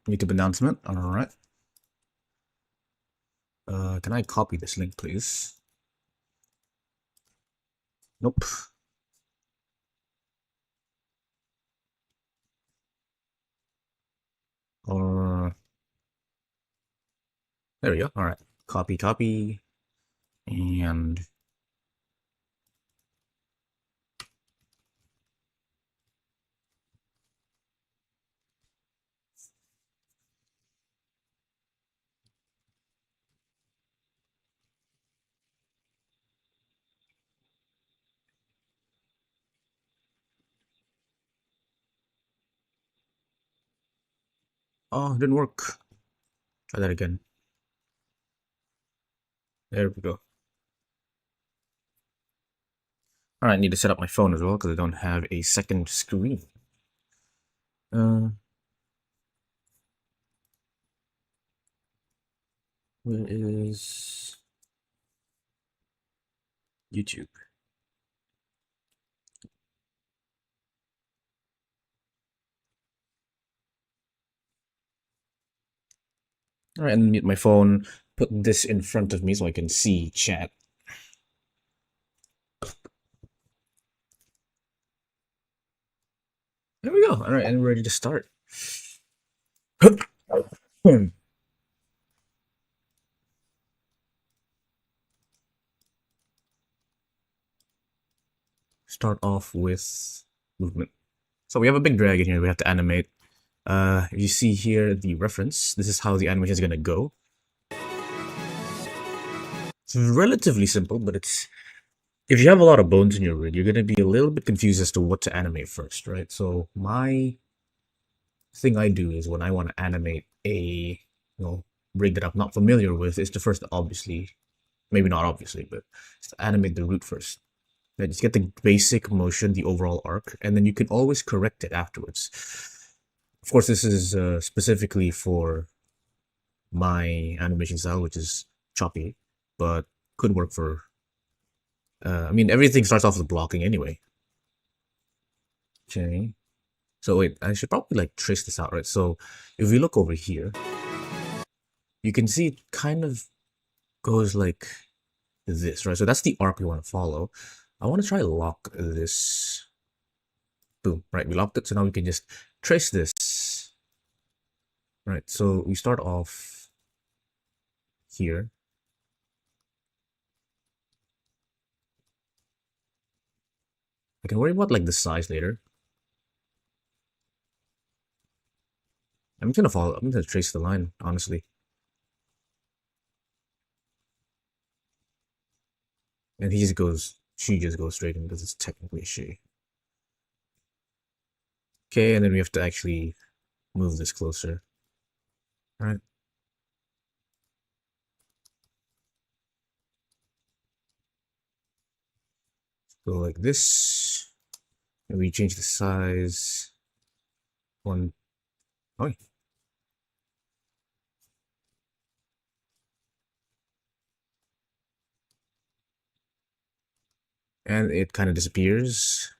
YouTube announcement. All right. Can I copy this link, please? Nope. Or there we go. All right. Copy, and oh, it didn't work. Try that again. There we go. All right. I need to set up my phone as well because I don't have a second screen. Uh, where is YouTube? All right, and mute my phone. Put this in front of me so I can see chat. There we go. All right, and we're ready to start. Start off with movement. So we have a big dragon here we have to animate. If you see here the reference, this is how the animation is going to go. It's relatively simple, but if you have a lot of bones in your rig, you're going to be a little bit confused as to what to animate first, right? So my thing I do is when I want to animate a rig that I'm not familiar with, is to first obviously, maybe not obviously, but just animate the root first. Right? Just get the basic motion, the overall arc, and then you can always correct it afterwards. Of course, this is specifically for my animation style, which is choppy, but could work for. I mean, everything starts off with blocking anyway. Okay. So wait, I should probably like trace this out, right? So if we look over here, you can see it kind of goes like this, right? So that's the arc we want to follow. I want to try lock this. Boom, right? We locked it, so now we can just trace this. Right, so we start off here. I can worry about like the size later. I'm just gonna follow. I'm gonna trace the line, honestly. And he just goes. She just goes straight in because it's technically she. Okay, and then we have to actually move this closer. All right. Go like this. And we change the size. One. Oh. And it kind of disappears.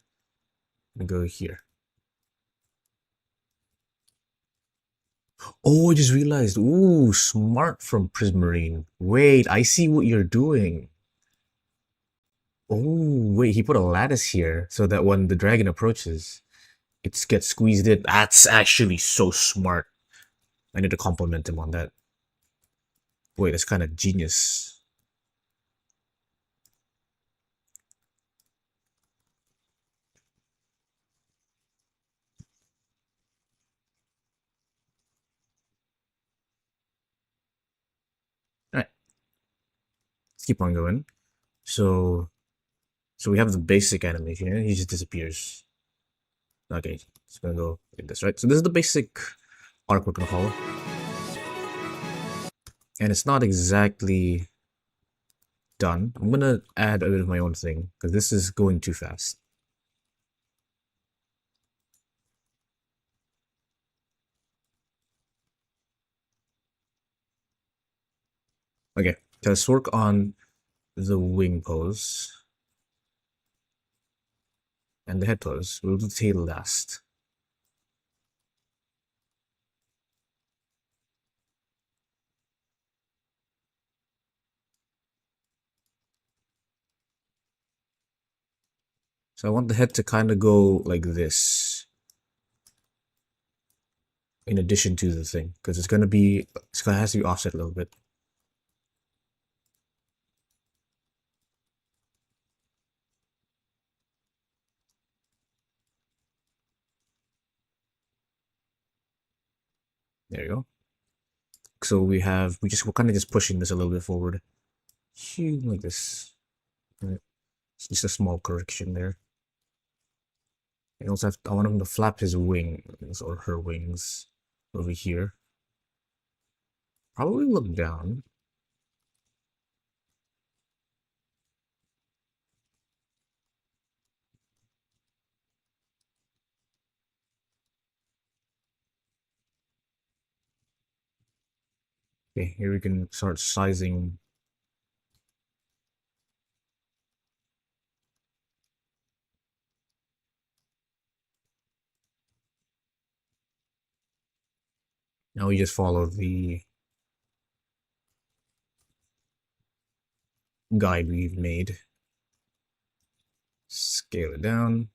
And go here. Oh, I just realized. Ooh, smart from Prismarine. Wait, I see what you're doing. Oh, wait, he put a lattice here so that when the dragon approaches, it gets squeezed in. That's actually so smart. I need to compliment him on that. Wait, that's kind of genius. All right, let's keep on going. So we have the basic animation. He just disappears. Okay, it's gonna go like this, right? So this is the basic arc we're gonna follow, and it's not exactly done. I'm gonna add a bit of my own thing because this is going too fast. Okay, so let's work on the wing pose and the head pose. We'll do the tail last. So I want the head to kind of go like this, in addition to the thing, because it's gonna has to be offset a little bit. There you go. So we're kind of just pushing this a little bit forward, like this. Right. It's just a small correction there. I want him to flap his wings or her wings over here. Probably look down. Okay, here we can start sizing. Now we just follow the guide we've made. Scale it down.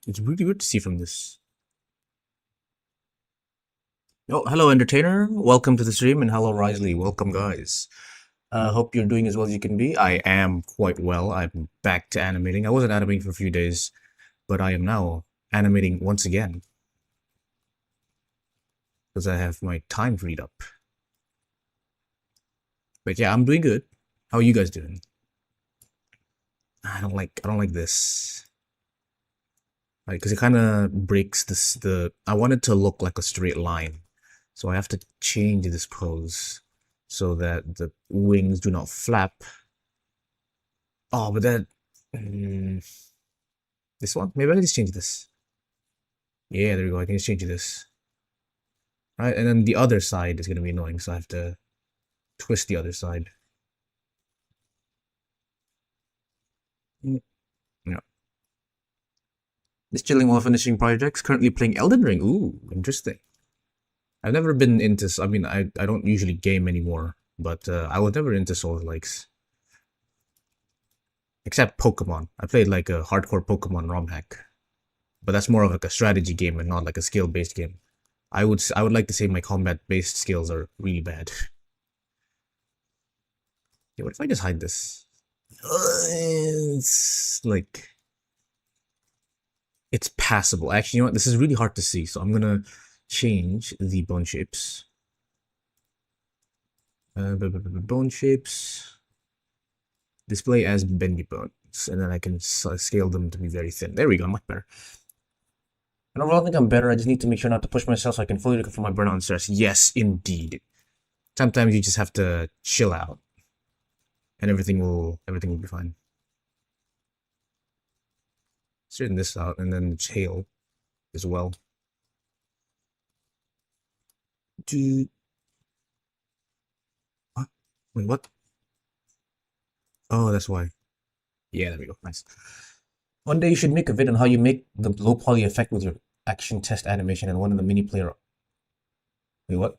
It's really weird to see from this. Oh, hello, entertainer. Welcome to the stream, and hello, Risley. Welcome, guys. Hope you're doing as well as you can be. I am quite well. I'm back to animating. I wasn't animating for a few days, but I am now animating once again because I have my time freed up. But yeah, I'm doing good. How are you guys doing? I don't like this. Right, because it kind of breaks I want it to look like a straight line. So I have to change this pose so that the wings do not flap. Oh, but that... this one? Maybe I can just change this. Yeah, there we go. I can just change this. Right, and then the other side is going to be annoying, so I have to twist the other side. Yeah. Just chilling while finishing projects. Currently playing Elden Ring. Ooh, interesting. I've never been into... I mean, I don't usually game anymore, but I was never into Souls-likes. Except Pokemon. I played like a hardcore Pokemon ROM hack. But that's more of like a strategy game and not like a skill-based game. I would like to say my combat-based skills are really bad. Yeah, what if I just hide this? It's like... It's passable. Actually, you know what? This is really hard to see, so I'm gonna change the bone shapes. Bone shapes. Display as bendy bones, and then I can scale them to be very thin. There we go, much better. And overall, I think I'm better. I just need to make sure not to push myself so I can fully recover from my burnout and stress. Yes, indeed. Sometimes you just have to chill out, and everything will be fine. Straighten this out, and then the tail as well. What? Wait, what? Oh, that's why. Yeah, there we go. Nice. One day you should make a vid on how you make the low poly effect with your action test animation and one of the mini player. Wait, what?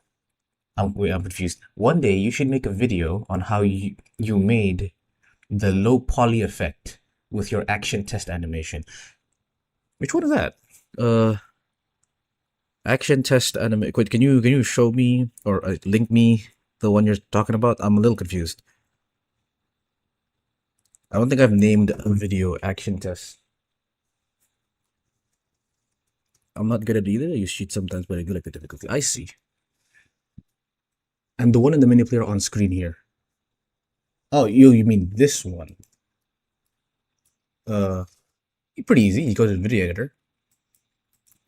I'm confused. One day you should make a video on how you made the low poly effect with your action test animation. Which one is that? Action test anime. Wait, can you show me or link me the one you're talking about? I'm a little confused. I don't think I've named a video action test. I'm not good at either. I use cheat sometimes, but I do like the difficulty. I see. And the one in the mini player on screen here. Oh, you mean this one? Pretty easy. You go to the video editor,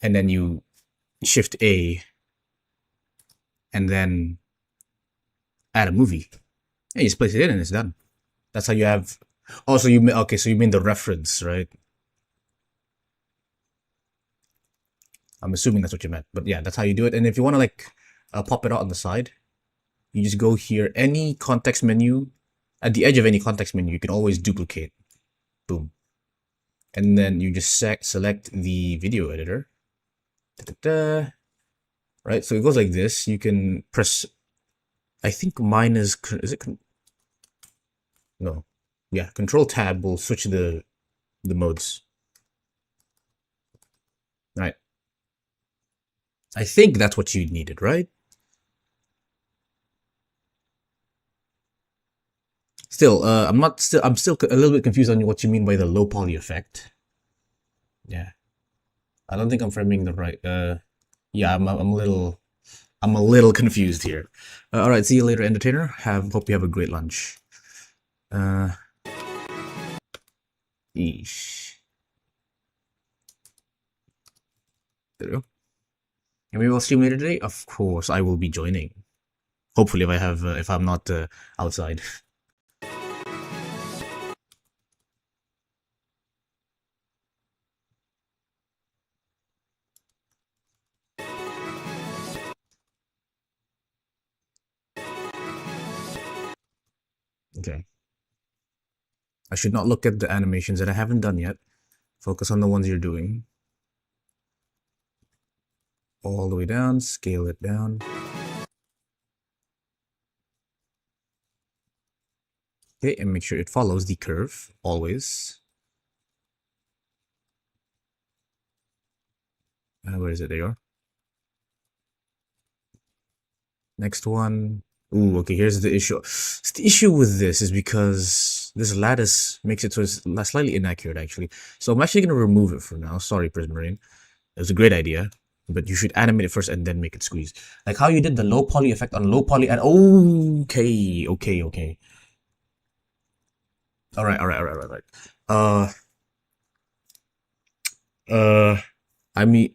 and then you Shift A, and then add a movie. And you just place it in, and it's done. That's how you have. Oh, so you okay? So you mean the reference, right? I'm assuming that's what you meant, but yeah, that's how you do it. And if you want to like pop it out on the side, you just go here, any context menu, at the edge of any context menu, you can always duplicate. Boom. And then you just select the video editor. Da-da-da. Right, so it goes like this. You can press, I think mine is it, no. Yeah, Control Tab will switch the modes. Right. I think that's what you needed, right? Still, I'm still a little bit confused on what you mean by the low poly effect. Yeah. I don't think I'm framing the right, yeah, I'm a little confused here. All right, see you later, entertainer. Hope you have a great lunch. Uh, Eesh. There we go. And we will stream later today. Of course, I will be joining. Hopefully, if I'm not outside. Okay. I should not look at the animations that I haven't done yet. Focus on the ones you're doing. All the way down. Scale it down. Okay, and make sure it follows the curve always. Where is it? There you are. Next one. Ooh, okay, here's the issue. The issue with this is because this lattice makes it so it's slightly inaccurate, actually. So I'm actually going to remove it for now. Sorry, Prismarine. It was a great idea, but you should animate it first and then make it squeeze. Like how you did the low poly effect on low poly and okay. All right. Uh, I mean,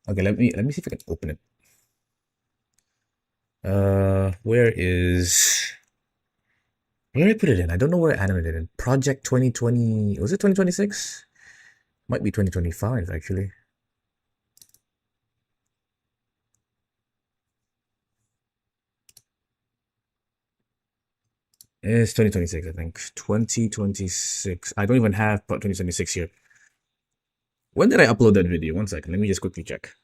okay, let me see if I can open it. Where did I put it in? I don't know where I animated it in. Project 2020, was it 2026? Might be 2025, actually. It's 2026, I think. 2026. I don't even have 2026 here. When did I upload that video? One second, let me just quickly check.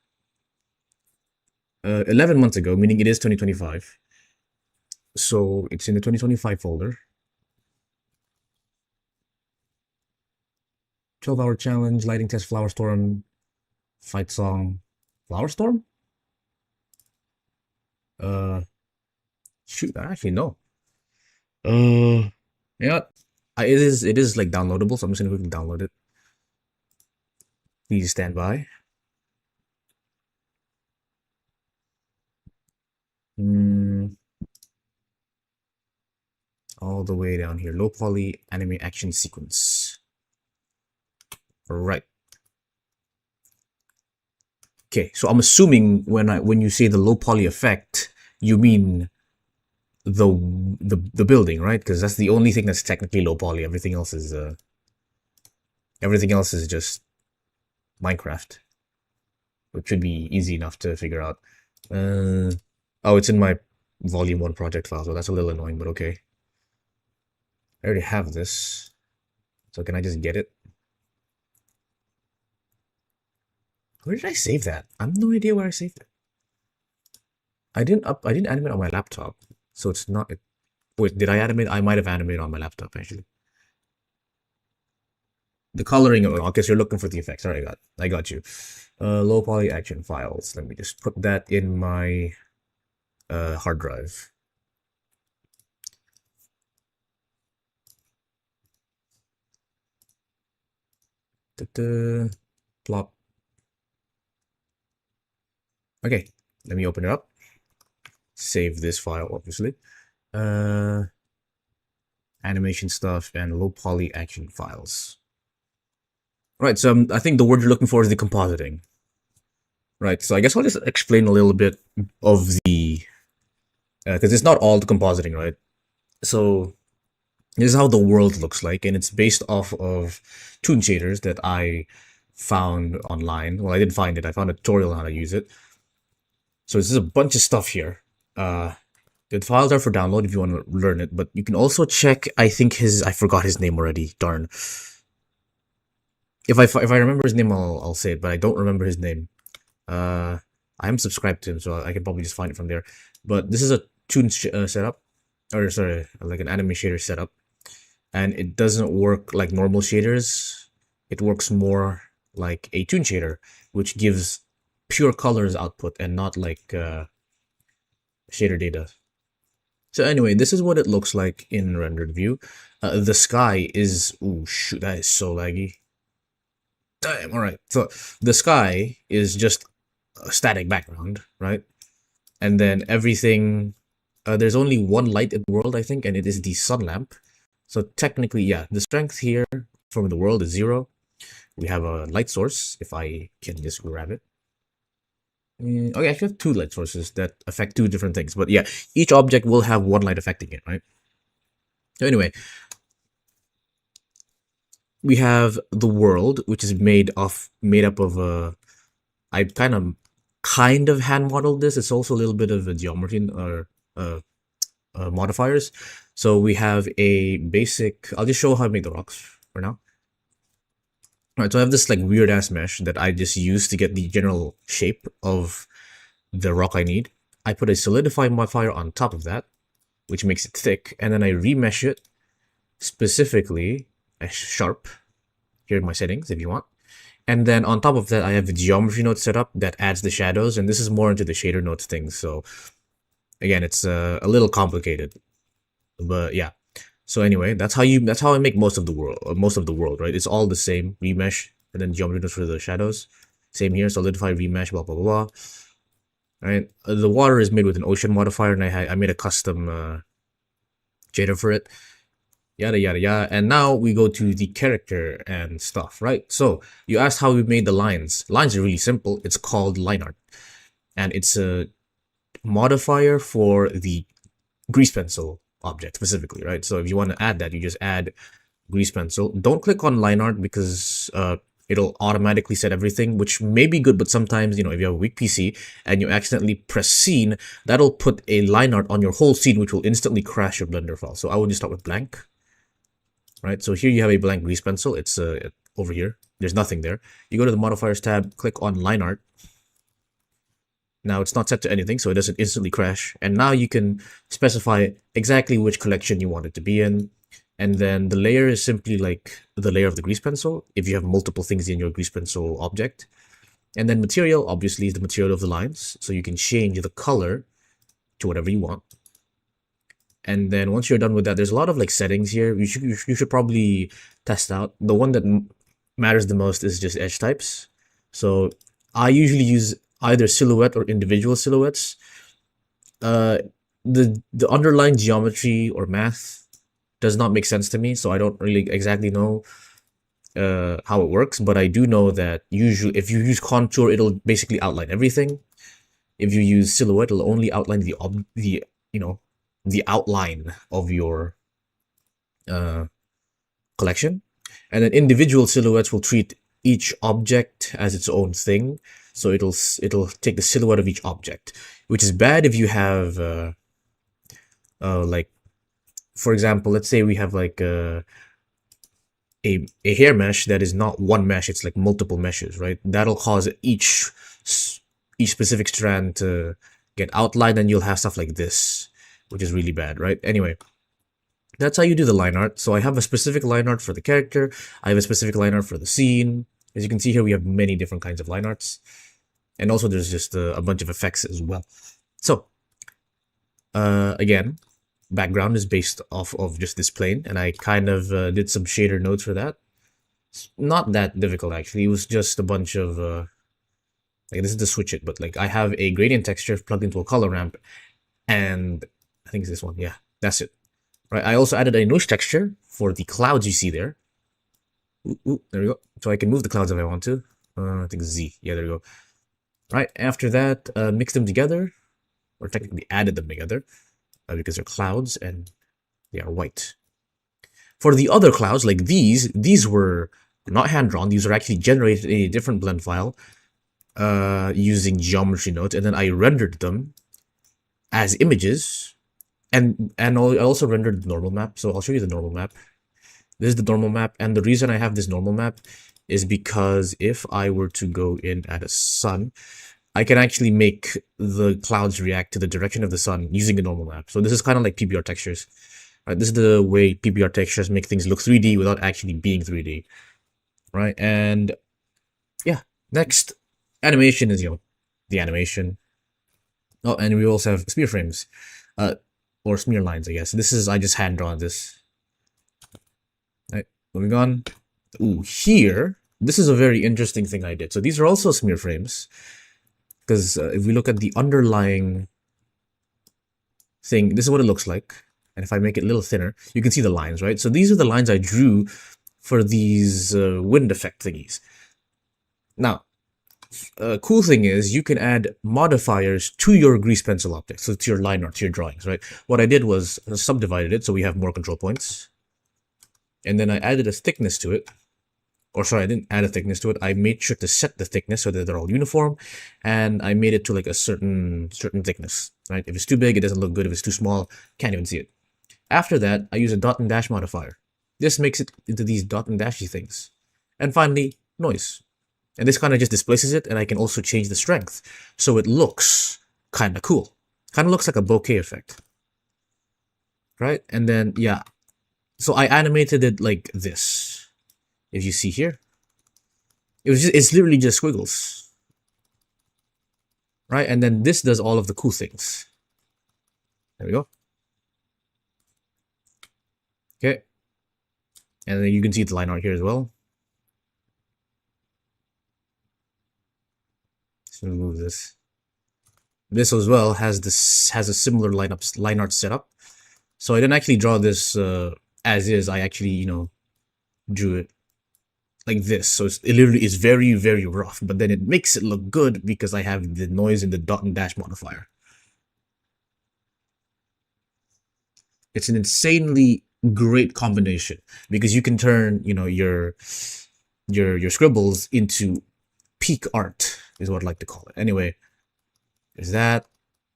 11 months ago, meaning it is 2025. So it's in the 2025 folder. 12-hour challenge, lighting test, flower storm, fight song, flower storm? Shoot, actually no. Yeah, it is like downloadable, so I'm just gonna quickly download it. Please stand by. All the way down here, low poly anime action sequence. All right. Okay, so I'm assuming when you say the low poly effect, you mean the building, right? Because that's the only thing that's technically low poly. Everything else is just Minecraft, which should be easy enough to figure out. Oh, it's in my volume 1 project file, so that's a little annoying, but okay. I already have this, so can I just get it? Where did I save that? I have no idea where I saved it. I didn't animate on my laptop, so it's not. Wait, did I animate? I might have animated on my laptop actually. The coloring. Oh, I guess you're looking for the effects. All right, I got you. Low poly action files. Let me just put that in my hard drive. Plop. Okay, let me open it up. Save this file, obviously. Animation stuff and low poly action files. Right, so I think the word you're looking for is the compositing. Right, so I guess I'll just explain a little bit of the, because it's not all the compositing, right? So this is how the world looks like, and it's based off of toon shaders that I found online. Well, I didn't find it. I found a tutorial on how to use it. So this is a bunch of stuff here. The files are for download if you want to learn it, but you can also check. I forgot his name already. Darn. If I remember his name, I'll say it, but I don't remember his name. I am subscribed to him, so I can probably just find it from there. But this is a tune setup, or sorry, like an anime shader setup, and it doesn't work like normal shaders. It works more like a tune shader, which gives pure colors output and not like shader data. So anyway, this is what it looks like in rendered view. The sky is, oh shoot, that is so laggy. Damn, all right. So the sky is just a static background, right? And then everything, there's only one light in the world, I think, and it is the sun lamp. So technically, yeah, the strength here from the world is 0. We have a light source, if I can just grab it. Okay, I actually have 2 light sources that affect 2 different things. But yeah, each object will have 1 light affecting it, right? So anyway, we have the world, which is made up of I kind of hand modeled this. It's also a little bit of a geometry or modifiers. So we have a basic. I'll just show how I make the rocks for now. Alright, so I have this like weird ass mesh that I just use to get the general shape of the rock I need. I put a solidify modifier on top of that, which makes it thick, and then I remesh it specifically as sharp. Here are my settings if you want. And then on top of that, I have a geometry node set up that adds the shadows, and this is more into the shader nodes thing. So again, it's a little complicated, but yeah. So anyway, that's how I make most of the world, right? It's all the same remesh, and then geometry nodes for the shadows. Same here, solidify, remesh, blah blah blah blah. Right, the water is made with an ocean modifier, and I made a custom shader for it. Yada yada yada. And now we go to the character and stuff, right? So you asked how we made the lines. Lines are really simple. It's called line art, and it's a modifier for the grease pencil object specifically, right? So if you want to add that, you just add grease pencil. Don't click on line art because it'll automatically set everything, which may be good, but sometimes, you know, if you have a weak PC and you accidentally press scene, that'll put a line art on your whole scene, which will instantly crash your Blender file. So I would just start with blank, right? So here you have a blank grease pencil. It's over here. There's nothing there. You go to the modifiers tab, click on line art. Now it's not set to anything, so it doesn't instantly crash. And now you can specify exactly which collection you want it to be in. And then the layer is simply like the layer of the grease pencil, if you have multiple things in your grease pencil object. And then material, obviously, is the material of the lines. So you can change the color to whatever you want. And then once you're done with that, there's a lot of like settings here. You should probably test out. The one that matters the most is just edge types. So I usually use either silhouette or individual silhouettes. The underlying geometry or math does not make sense to me, so I don't really exactly know how it works, but I do know that usually if you use contour, it'll basically outline everything. If you use silhouette, it'll only outline the outline of your collection. And then individual silhouettes will treat each object as its own thing. So it'll take the silhouette of each object, which is bad if you have like, for example, let's say we have like a hair mesh that is not one mesh, it's like multiple meshes, right? That'll cause each specific strand to get outlined, and you'll have stuff like this, which is really bad, right? Anyway, that's how you do the line art. So I have a specific line art for the character. I have a specific line art for the scene. As you can see here, we have many different kinds of line arts. And also there's just a bunch of effects as well. So, again, background is based off of just this plane. And I kind of did some shader nodes for that. It's not that difficult, actually. It was just a bunch of... like, this is to switch it, but like I have a gradient texture plugged into a color ramp. And I think it's this one. Yeah, that's it. Right, I also added a nose texture for the clouds you see there. Ooh, there we go. So I can move the clouds if I want to. I think Z. Yeah, there we go. Right, after that, mix them together. Or technically added them together. Because they're clouds and they are white. For the other clouds, like these were not hand-drawn. These are actually generated in a different blend file. Using geometry nodes. And then I rendered them as images. I also rendered the normal map, so I'll show you the normal map. This is the normal map, and the reason I have this normal map is because if I were to go in at a sun, I can actually make the clouds react to the direction of the sun using the normal map. So this is kind of like PBR textures. Right? This is the way PBR textures make things look 3D without actually being 3D. Right? And yeah, next animation is, the animation. Oh, and we also have smear frames. Or smear lines, I guess. This is, I just hand drawn this. Right, moving on. Ooh, here, this is a very interesting thing I did. So these are also smear frames. Because if we look at the underlying thing, this is what it looks like. And if I make it a little thinner, you can see the lines, right? So these are the lines I drew for these wind effect thingies. Now, cool thing is you can add modifiers to your grease pencil object, so to your line art, to your drawings, right? What I did was subdivided it so we have more control points, and then I added a thickness to it. Or sorry, I didn't add a thickness to it. I made sure to set the thickness so that they're all uniform, and I made it to like a certain thickness, right? If it's too big, it doesn't look good. If it's too small, can't even see it. After that, I use a dot and dash modifier. This makes it into these dot and dashy things. And finally, noise. And this kind of just displaces it, and I can also change the strength. So it looks kind of cool. Kind of looks like a bokeh effect. Right? And then, yeah. So I animated it like this. If you see here. It's literally just squiggles. Right? And then this does all of the cool things. There we go. Okay. And then you can see the line art here as well. So remove this. This as well has a similar line art setup. So I didn't actually draw this as is. I actually, drew it like this. So it literally is very, very rough. But then it makes it look good because I have the noise in the dot and dash modifier. It's an insanely great combination because you can turn, your scribbles into peak art is what I like to call it. Anyway, there's that.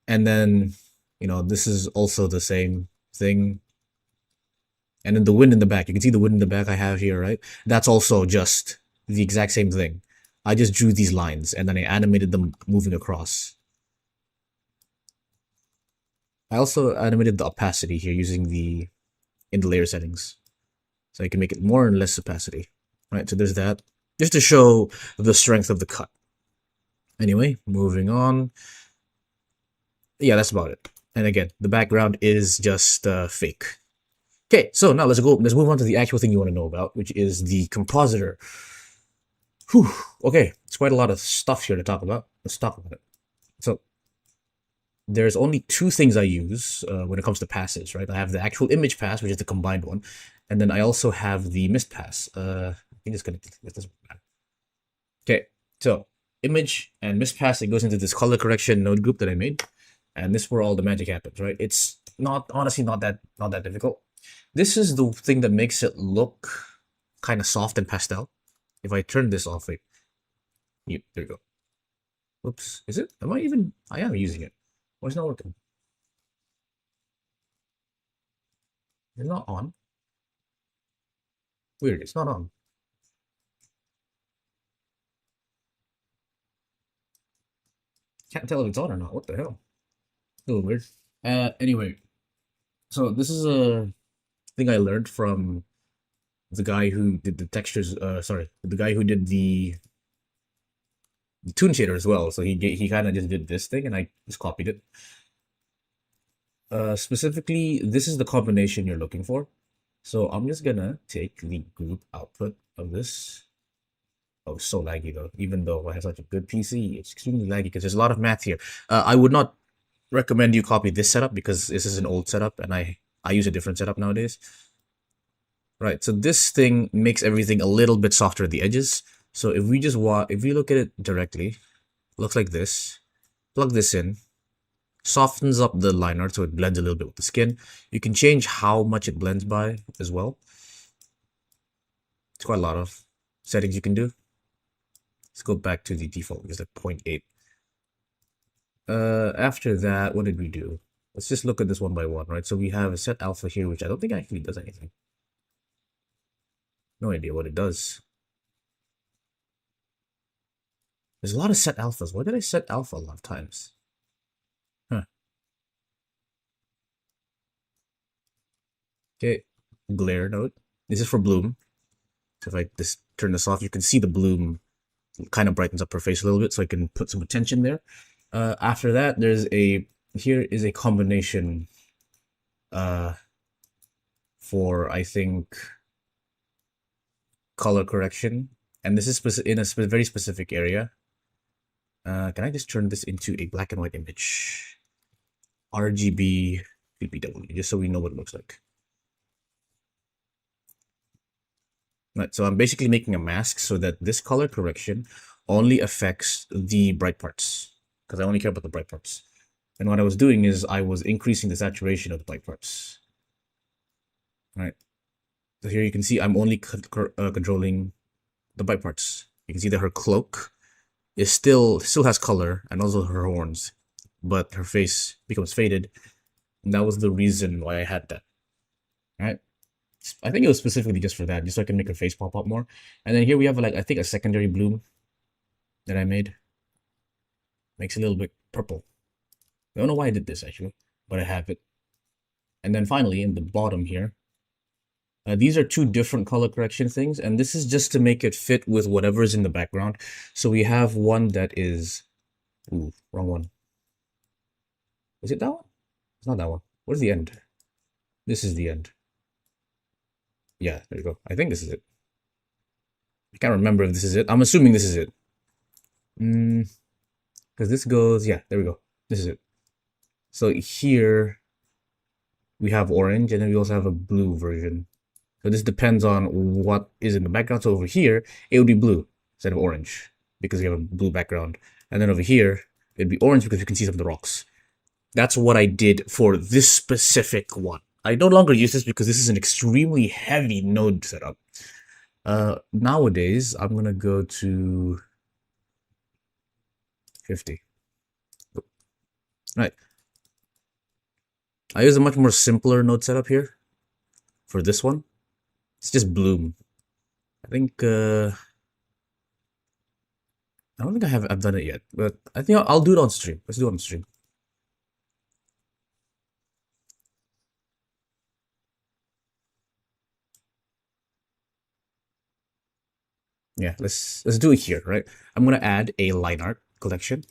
And then, this is also the same thing. And then the wind in the back. You can see the wind in the back I have here, right? That's also just the exact same thing. I just drew these lines and then I animated them moving across. I also animated the opacity here using in the layer settings. So I can make it more and less opacity. Right, so there's that. Just to show the strength of the cut. Anyway, moving on. Yeah, that's about it. And again, the background is just fake. Okay, so now let's move on to the actual thing you want to know about, which is the compositor. Whew, okay, it's quite a lot of stuff here to talk about. Let's talk about it. So, there's only two things I use when it comes to passes, right? I have the actual image pass, which is the combined one, and then I also have the mist pass. I think it's connected. This doesn't matter. Okay, so image and mist pass, it goes into this color correction node group that I made, and this is where all the magic happens, right? It's honestly not that difficult. This is the thing that makes it look kind of soft and pastel. If I turn this off, wait. There we go. Oops. Is it? I am using it. Why is it not working? It's not on. Weird, it's not on. Can't tell if it's on or not. What the hell? A little weird. Anyway. So this is a thing I learned from the guy who did the textures, the guy who did the toon shader as well. So he kind of just did this thing and I just copied it. Specifically, this is the combination you're looking for. So I'm just gonna take the group output of this. Oh, so laggy though. Even though I have such a good PC, it's extremely laggy because there's a lot of math here. I would not recommend you copy this setup because this is an old setup and I use a different setup nowadays. Right, so this thing makes everything a little bit softer at the edges. So if we look at it directly, looks like this. Plug this in, softens up the line art so it blends a little bit with the skin. You can change how much it blends by as well. It's quite a lot of settings you can do. Let's go back to the default, which is like 0.8. After that, what did we do? let's just look at this one by one, right? So we have a set alpha here, which I don't think actually does anything. No idea what it does. There's a lot of set alphas. Why did I set alpha a lot of times? Huh. Okay, glare node. This is for bloom. So if I just turn this off, you can see the bloom kind of brightens up her face a little bit, so I can put some attention there. After that, here is a combination for, I think, color correction, and this is in a very specific area. Can I just turn this into a black and white image? RGB PPW, just so we know what it looks like. Right, so I'm basically making a mask so that this color correction only affects the bright parts, because I only care about the bright parts. And what I was doing is I was increasing the saturation of the bright parts. Right. So here you can see I'm only controlling the bright parts. You can see that her cloak is still has color, and also her horns, but her face becomes faded. And that was the reason why I had that. Right. I think it was specifically just for that, just so I can make her face pop up more. And then here we have, like, I think a secondary bloom that I made. Makes it a little bit purple. I don't know why I did this actually, but I have it. And then finally, in the bottom here, these are two different color correction things, and this is just to make it fit with whatever is in the background. So we have one that is, ooh, wrong one. Is it that one? It's not that one. What is the end? This is the end. Yeah, there you go. I think this is it. I can't remember if this is it. I'm assuming this is it. Because this goes, yeah, there we go. This is it. So here we have orange, and then we also have a blue version. So this depends on what is in the background. So over here, it would be blue instead of orange, because we have a blue background. And then over here, it'd be orange because you can see some of the rocks. That's what I did for this specific one. I no longer use this because this is an extremely heavy node setup. Nowadays, I'm going to go to 50. Right. I use a much more simpler node setup here for this one. It's just bloom. I think, I don't think I've done it yet, but I think I'll do it on stream. Let's do it on stream. Yeah, let's do it here, right? I'm gonna add a line art collection.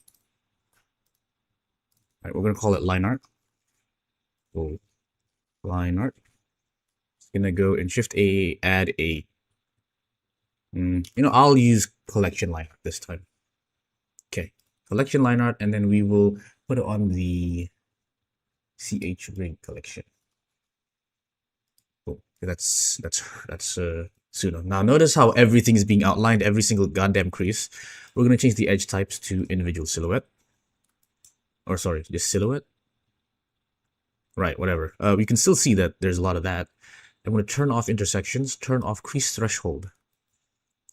All right, we're gonna call it line art. Oh, line art. Gonna go and shift A, add a. I'll use collection line art this time. Okay, collection line art, and then we will put it on the CH ring collection. Cool. That's Suno. Now notice how everything is being outlined, every single goddamn crease. We're gonna change the edge types to individual silhouette. Or sorry, just silhouette. Right, whatever. We can still see that there's a lot of that. I'm gonna turn off intersections, turn off crease threshold.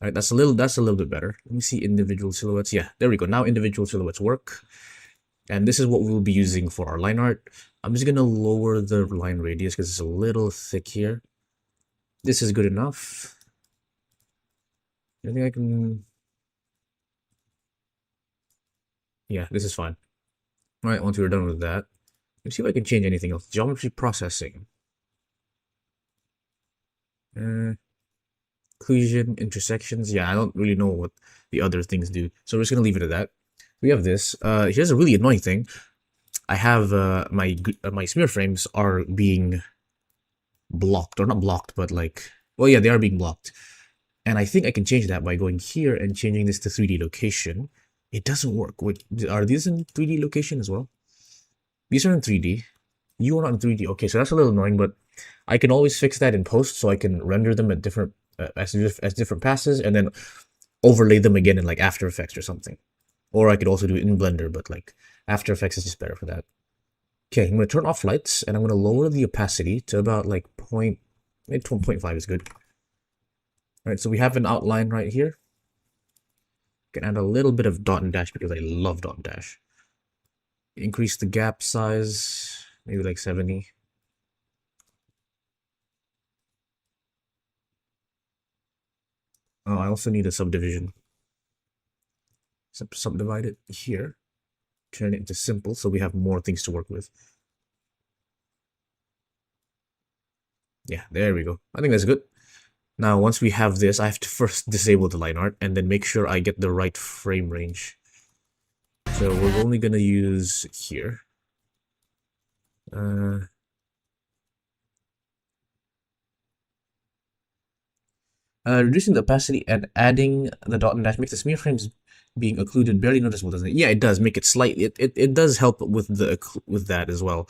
All right, that's a little bit better. Let me see individual silhouettes. Yeah, there we go. Now individual silhouettes work. And this is what we'll be using for our line art. I'm just gonna lower the line radius because it's a little thick here. This is good enough. I think I can... Yeah, this is fine. All right, once we're done with that, let's see if I can change anything else. Geometry processing. Occlusion, intersections. Yeah, I don't really know what the other things do. So we're just going to leave it at that. We have this. Here's a really annoying thing. I have my smear frames are being blocked, or not blocked, but like, well, yeah, they are being blocked. And I think I can change that by going here and changing this to 3D location. It doesn't work. Wait, are these in 3D location as well? These are in 3D. You are not in 3D. Okay, so that's a little annoying, but I can always fix that in post, so I can render them at different as different passes, and then overlay them again in like After Effects or something. Or I could also do it in Blender, but like After Effects is just better for that. Okay, I'm gonna turn off lights, and I'm gonna lower the opacity to about like maybe 0.5 is good. All right, so we have an outline right here. Can add a little bit of dot and dash because I love dot and dash. Increase the gap size. maybe like 70. Oh, I also need a subdivision. Subdivide it here, turn it into simple so we have more things to work with. Yeah, there we go. I think that's good. Now, once we have this, I have to first disable the line art and then make sure I get the right frame range. So we're only going to use here. Reducing the opacity and adding the dot and dash makes the smear frames being occluded barely noticeable, doesn't it? Yeah, it does make it slightly. It does help with that as well.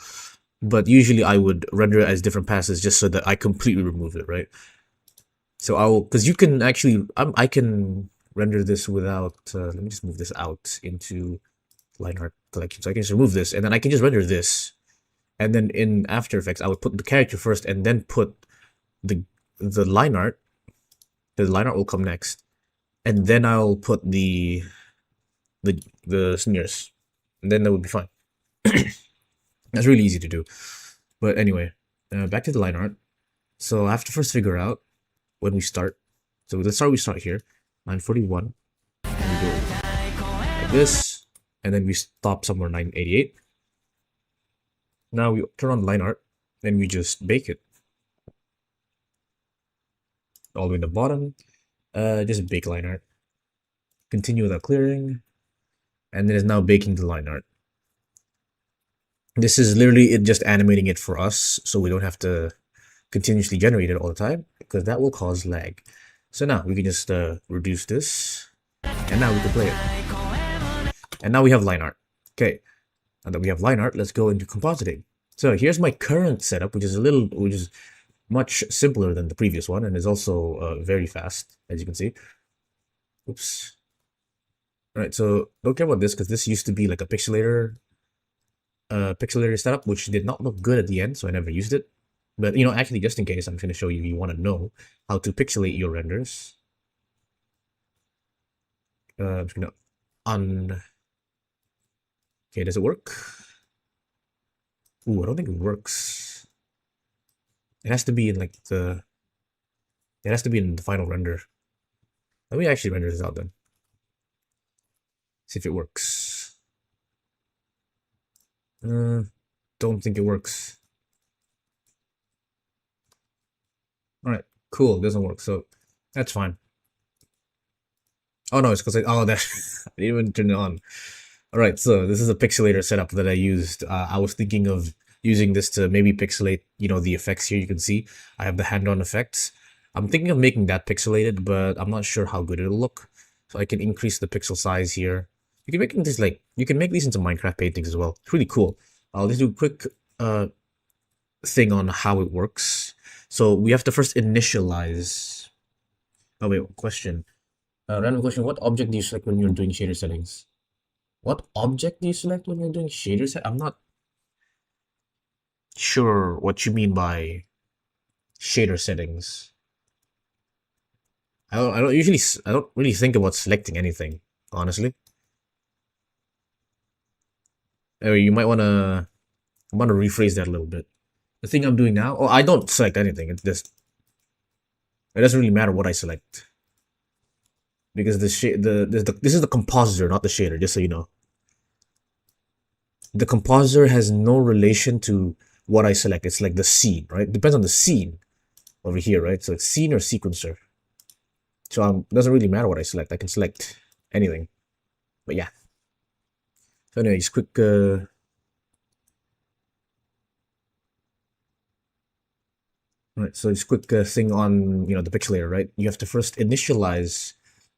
But usually I would render it as different passes just so that I completely remove it, right? So because you can actually, I can render this without, let me just move this out into line art collection. So I can just remove this and then I can just render this. And then in After Effects, I would put the character first and then put the line art. The line art will come next. And then I'll put the smears. And then that would be fine. That's really easy to do. But anyway, back to the line art. So I have to first figure out when we start. So let's start here, 941. And we go like this, and then we stop somewhere 988. Now we turn on line art, and we just bake it. All the way in the bottom, just bake line art. Continue without clearing, and then it's now baking the line art. This is literally it just animating it for us, so we don't have to continuously generate it all the time, because that will cause lag. So now we can just reduce this, and now we can play it. And now we have line art. Okay, now that we have line art, let's go into compositing. So here's my current setup, which is much simpler than the previous one, and is also very fast, as you can see. Oops. All right, so don't care about this because this used to be like a pixelator setup, which did not look good at the end, so I never used it. But actually, just in case, I'm going to show you if you want to know how to pixelate your renders. I'm just gonna Okay, does it work? Ooh, I don't think it works. It has to be in like the. It has to be in the final render. Let me actually render this out then. See if it works. Don't think it works. All right, cool. It doesn't work, so that's fine. Oh no, it's because that I didn't even turn it on. All right, so this is a pixelator setup that I used. I was thinking of using this to maybe pixelate, the effects here. You can see I have the hand-on effects. I'm thinking of making that pixelated, but I'm not sure how good it'll look. So I can increase the pixel size here. You can make this you can make these into Minecraft paintings as well. It's really cool. I'll just do a quick thing on how it works. So we have to first initialize. Oh wait, question. Random question. What object do you select when you're doing shader settings? What object do you select when you're doing shader set? I'm not sure what you mean by shader settings. I don't really think about selecting anything, honestly. Anyway, you might wanna rephrase that a little bit. The thing I'm doing now, I don't select anything. It doesn't really matter what I select. Because this is the compositor, not the shader, just so you know. The compositor has no relation to what I select. It's like the scene, right? It depends on the scene over here, right? So it's scene or sequencer. So it doesn't really matter what I select. I can select anything. But yeah. So anyway, just quick Right, so it's quick thing on the pixelator, right? You have to first initialize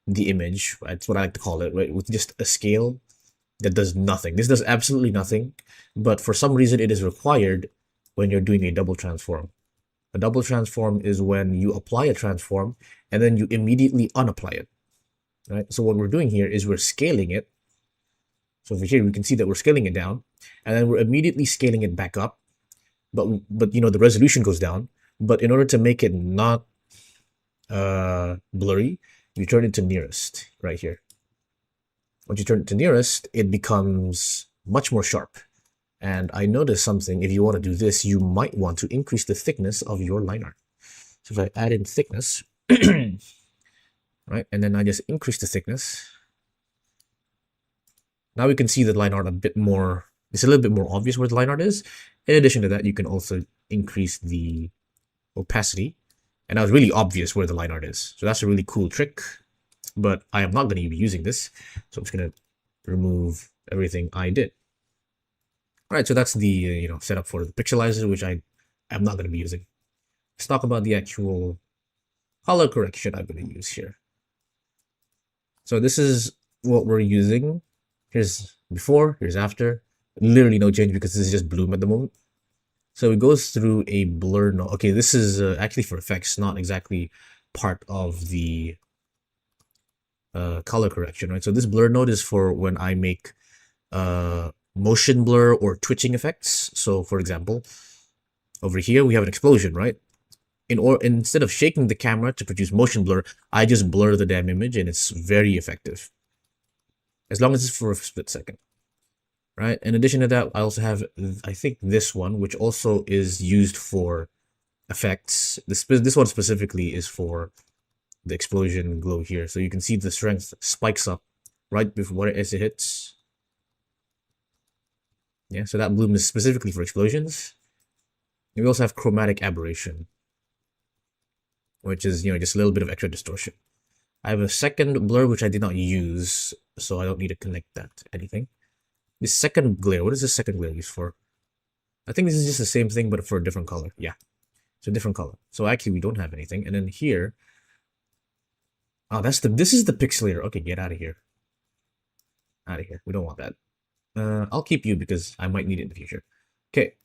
the image. That's what I like to call it, right? With just a scale that does nothing. This does absolutely nothing, but for some reason it is required when you're doing a double transform. A double transform is when you apply a transform and then you immediately unapply it, right? So what we're doing here is we're scaling it. So over here we can see that we're scaling it down, and then we're immediately scaling it back up. But the resolution goes down. But in order to make it not blurry, you turn it to nearest right here. Once you turn it to nearest, it becomes much more sharp. And I noticed something. If you want to do this, you might want to increase the thickness of your line art. So if I add in thickness, right, and then I just increase the thickness, now we can see the line art a bit more. It's a little bit more obvious where the line art is. In addition to that, you can also increase the opacity, and now it's really obvious where the line art is. So that's a really cool trick, but I am not going to be using this. So I'm just going to remove everything I did. All right, so that's the setup for the pixelizer, which I am not going to be using. Let's talk about the actual color correction I'm going to use here. So this is what we're using. Here's before, here's after. Literally no change because this is just bloom at the moment. So it goes through a blur node. Okay, this is actually for effects, not exactly part of the color correction, right? So this blur node is for when I make motion blur or twitching effects. So for example, over here we have an explosion, right? Instead of shaking the camera to produce motion blur, I just blur the damn image, and it's very effective. As long as it's for a split second. Right. In addition to that, I also have, I think, this one, which also is used for effects. This one specifically is for the explosion glow here. So you can see the strength spikes up right before as it hits. Yeah, so that bloom is specifically for explosions. And we also have chromatic aberration, which is, just a little bit of extra distortion. I have a second blur, which I did not use, so I don't need to connect that to anything. The second glare, what is the second glare used for? I think this is just the same thing, but for a different color. Yeah, it's a different color. So actually, we don't have anything. And then here, oh, this is the pixelator. Okay, get out of here. Out of here. We don't want that. I'll keep you because I might need it in the future. Okay.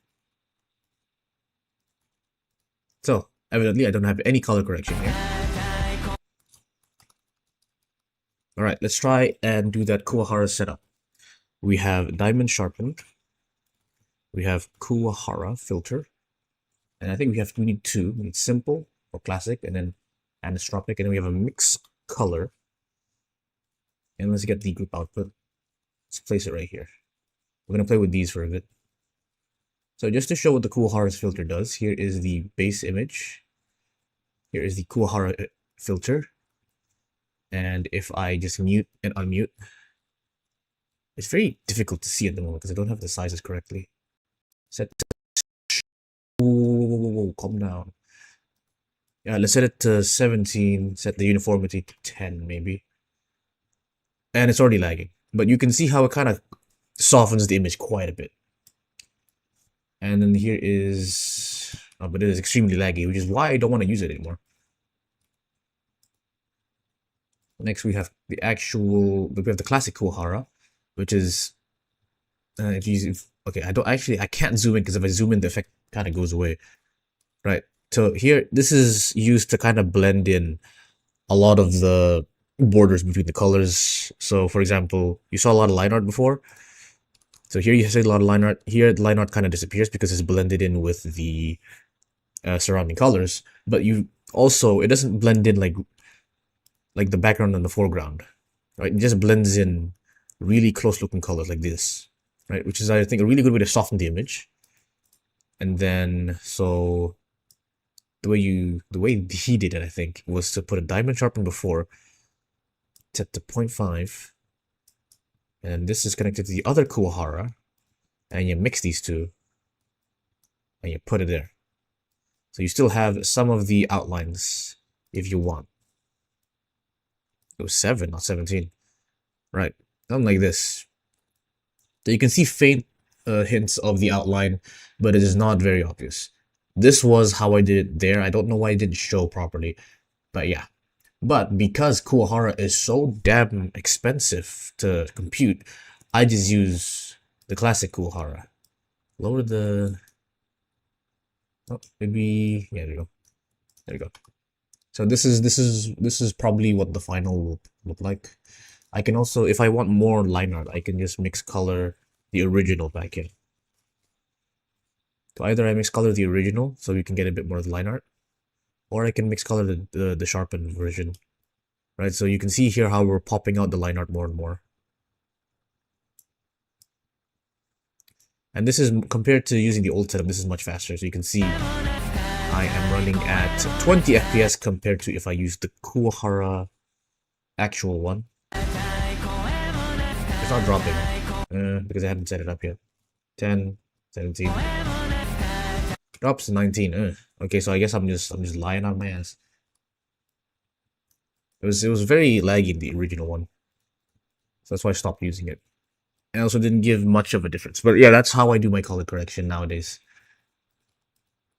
So evidently, I don't have any color correction here. All right, let's try and do that Kuwahara setup. We have diamond sharpened. We have Kuwahara filter. And I think we need two. We need simple or classic, and then anisotropic, and then we have a mix color. And let's get the group output. Let's place it right here. We're going to play with these for a bit. So just to show what the Kuwahara filter does, here is the base image. Here is the Kuwahara filter. And if I just mute and unmute, it's very difficult to see at the moment because I don't have the sizes correctly. Set to... Whoa, calm down. Yeah, let's set it to 17, set the uniformity to 10 maybe. And it's already lagging. But you can see how it kind of softens the image quite a bit. And then here is... Oh, but it is extremely laggy, which is why I don't want to use it anymore. Next we have the classic Kuwahara, which is okay, I can't zoom in because if I zoom in the effect kind of goes away. Right. So here this is used to kind of blend in a lot of the borders between the colors. So for example, you saw a lot of line art before. So here you see a lot of line art. Here the line art kind of disappears because it's blended in with the surrounding colors. But it doesn't blend in like the background and the foreground, right? It just blends in really close looking colors like this, right? Which is, I think, a really good way to soften the image. And then, so the way he did it, I think, was to put a diamond sharpen before, set to 0.5, and this is connected to the other Kuwahara, and you mix these two, and you put it there. So you still have some of the outlines if you want. It was 7, not 17. Right, something like this. So you can see faint hints of the outline, but it is not very obvious. This was how I did it there. I don't know why it didn't show properly, but yeah. But because Kuwahara is so damn expensive to compute, I just use the classic Kuwahara. Lower the... Oh, maybe... Yeah, there we go. There we go. So this is probably what the final will look like. I can also, if I want more line art, I can just mix color the original back in. So either I mix color the original, so you can get a bit more of the line art, or I can mix color the sharpened version, right? So you can see here how we're popping out the line art more and more. And this is compared to using the old setup, this is much faster. So you can see I am running at 20 FPS compared to if I use the Kuwahara actual one. It's not dropping because I haven't set it up yet. 10, 17. Drops to 19. Okay, so I guess I'm just lying on my ass. It was very laggy in the original one. So that's why I stopped using it. And also didn't give much of a difference. But yeah, that's how I do my color correction nowadays.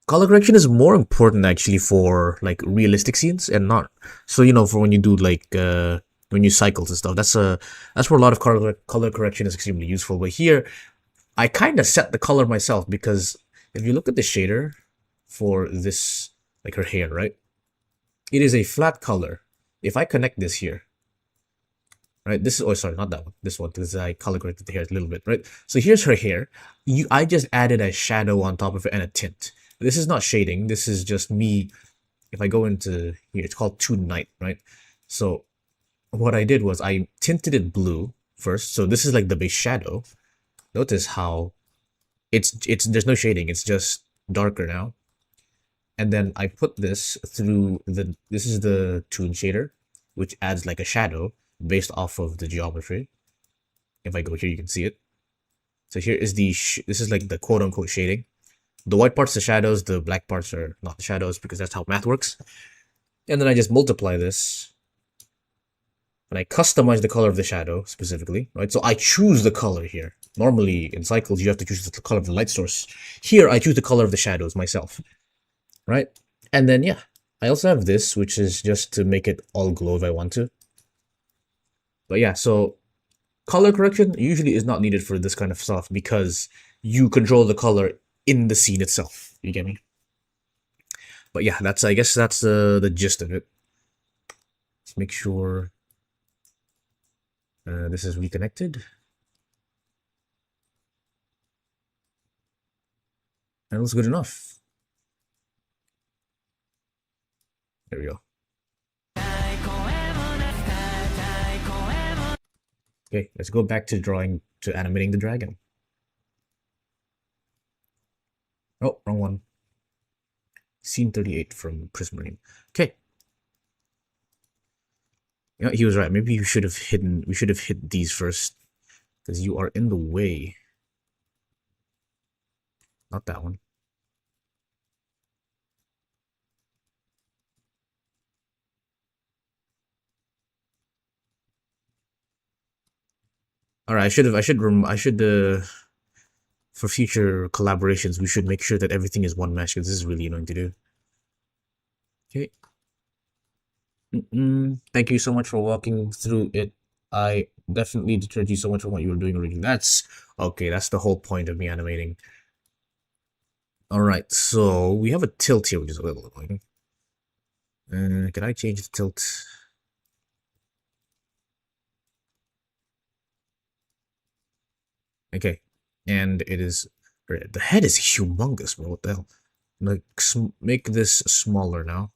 Color correction is more important actually for like realistic scenes and not so for when you do like when you cycles and stuff. That's where a lot of color correction is extremely useful. But here I kind of set the color myself because if you look at the shader for this, like her hair, right? It is a flat color. If I connect this here, right? This is, oh, sorry, not that one. This one, because I color corrected the hair a little bit, right? So here's her hair. I just added a shadow on top of it and a tint. This is not shading. This is just me. If I go into here, it's called Tune Night, right? So what I did was I tinted it blue first. So this is like the base shadow. Notice how there's no shading. It's just darker now. And then I put this through this is the Tune shader, which adds like a shadow based off of the geometry. If I go here, you can see it. So here is this is like the quote unquote shading. The white parts are shadows, the black parts are not the shadows because that's how math works. And then I just multiply this. And I customize the color of the shadow specifically, right? So I choose the color here. Normally in cycles, you have to choose the color of the light source. Here, I choose the color of the shadows myself, right? And then, yeah, I also have this, which is just to make it all glow if I want to. But yeah, so color correction usually is not needed for this kind of stuff because you control the color in the scene itself. You get me? But yeah, I guess that's the gist of it. Let's make sure this is reconnected. And it looks good enough. There we go. Okay, let's go back to animating the dragon. Oh, wrong one. Scene 38 from Prismarine. Okay. Yeah, he was right. Maybe we should have hit these first. Because you are in the way. Not that one. Alright, for future collaborations, we should make sure that everything is one mesh, because this is really annoying to do. Okay. Thank you so much for walking through it. I definitely deterred you so much from what you were doing originally. That's the whole point of me animating. Alright, so we have a tilt here, which is a little annoying. Can I change the tilt? Okay, and it is... The head is humongous, bro. What the hell? Like, make this smaller now.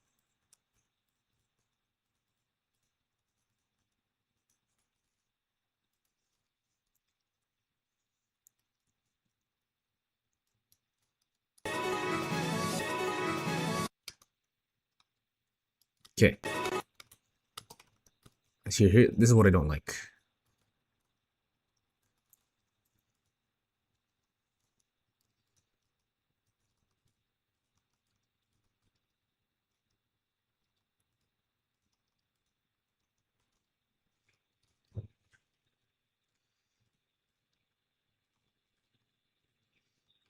Okay. See here, this is what I don't like.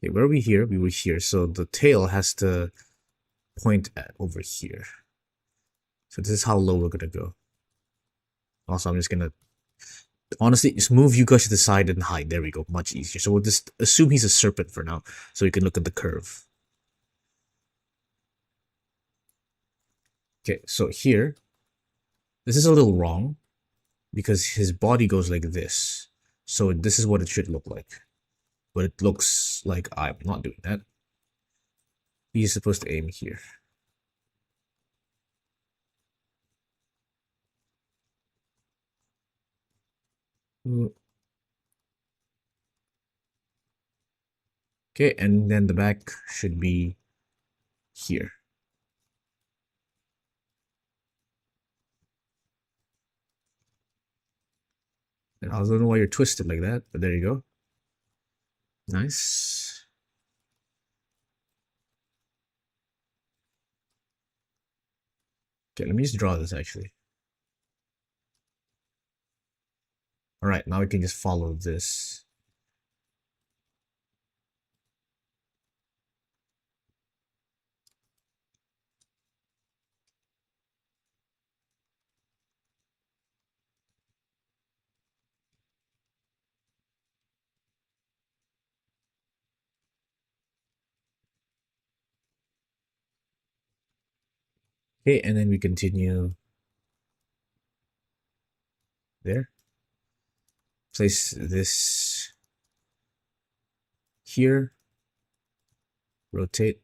Okay, where are we here? We were here, so the tail has to point at over here. So this is how low we're gonna go. Also, I'm just gonna honestly just move you guys to the side and hide. There we go, much easier. So we'll just assume he's a serpent for now, so we can look at the curve. Okay, so here, this is a little wrong because his body goes like this. So this is what it should look like. But it looks like I'm not doing that. He's supposed to aim here. Okay, and then the back should be here. And I don't know why you're twisted like that, but there you go. Nice. Okay, let me just draw this actually. All right, now we can just follow this. Okay, and then we continue there. Place this here. Rotate.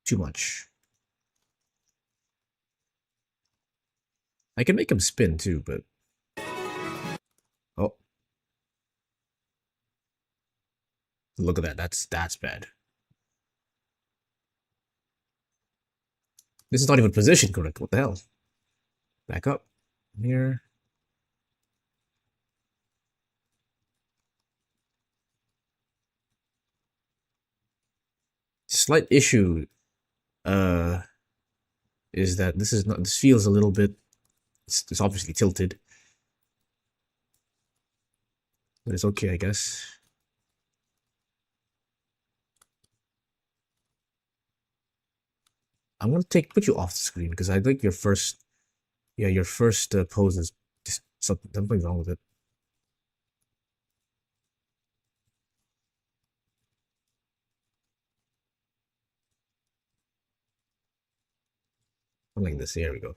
Too much. I can make him spin too, but oh, look at that. That's bad. This is not even position correct. What the hell? Back up. Here. Slight issue uh is that this feels a little bit it's obviously tilted. But it's okay, I guess. I'm gonna put you off the screen because I think your first pose is just something's wrong with it. Something like this. Here we go.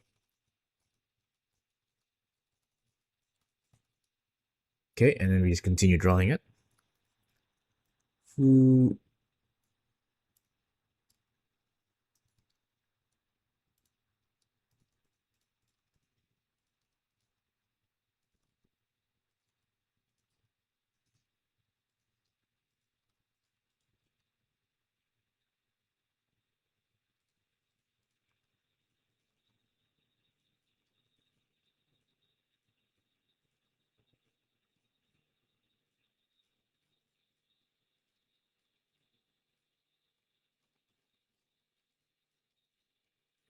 Okay, and then we just continue drawing it. Ooh.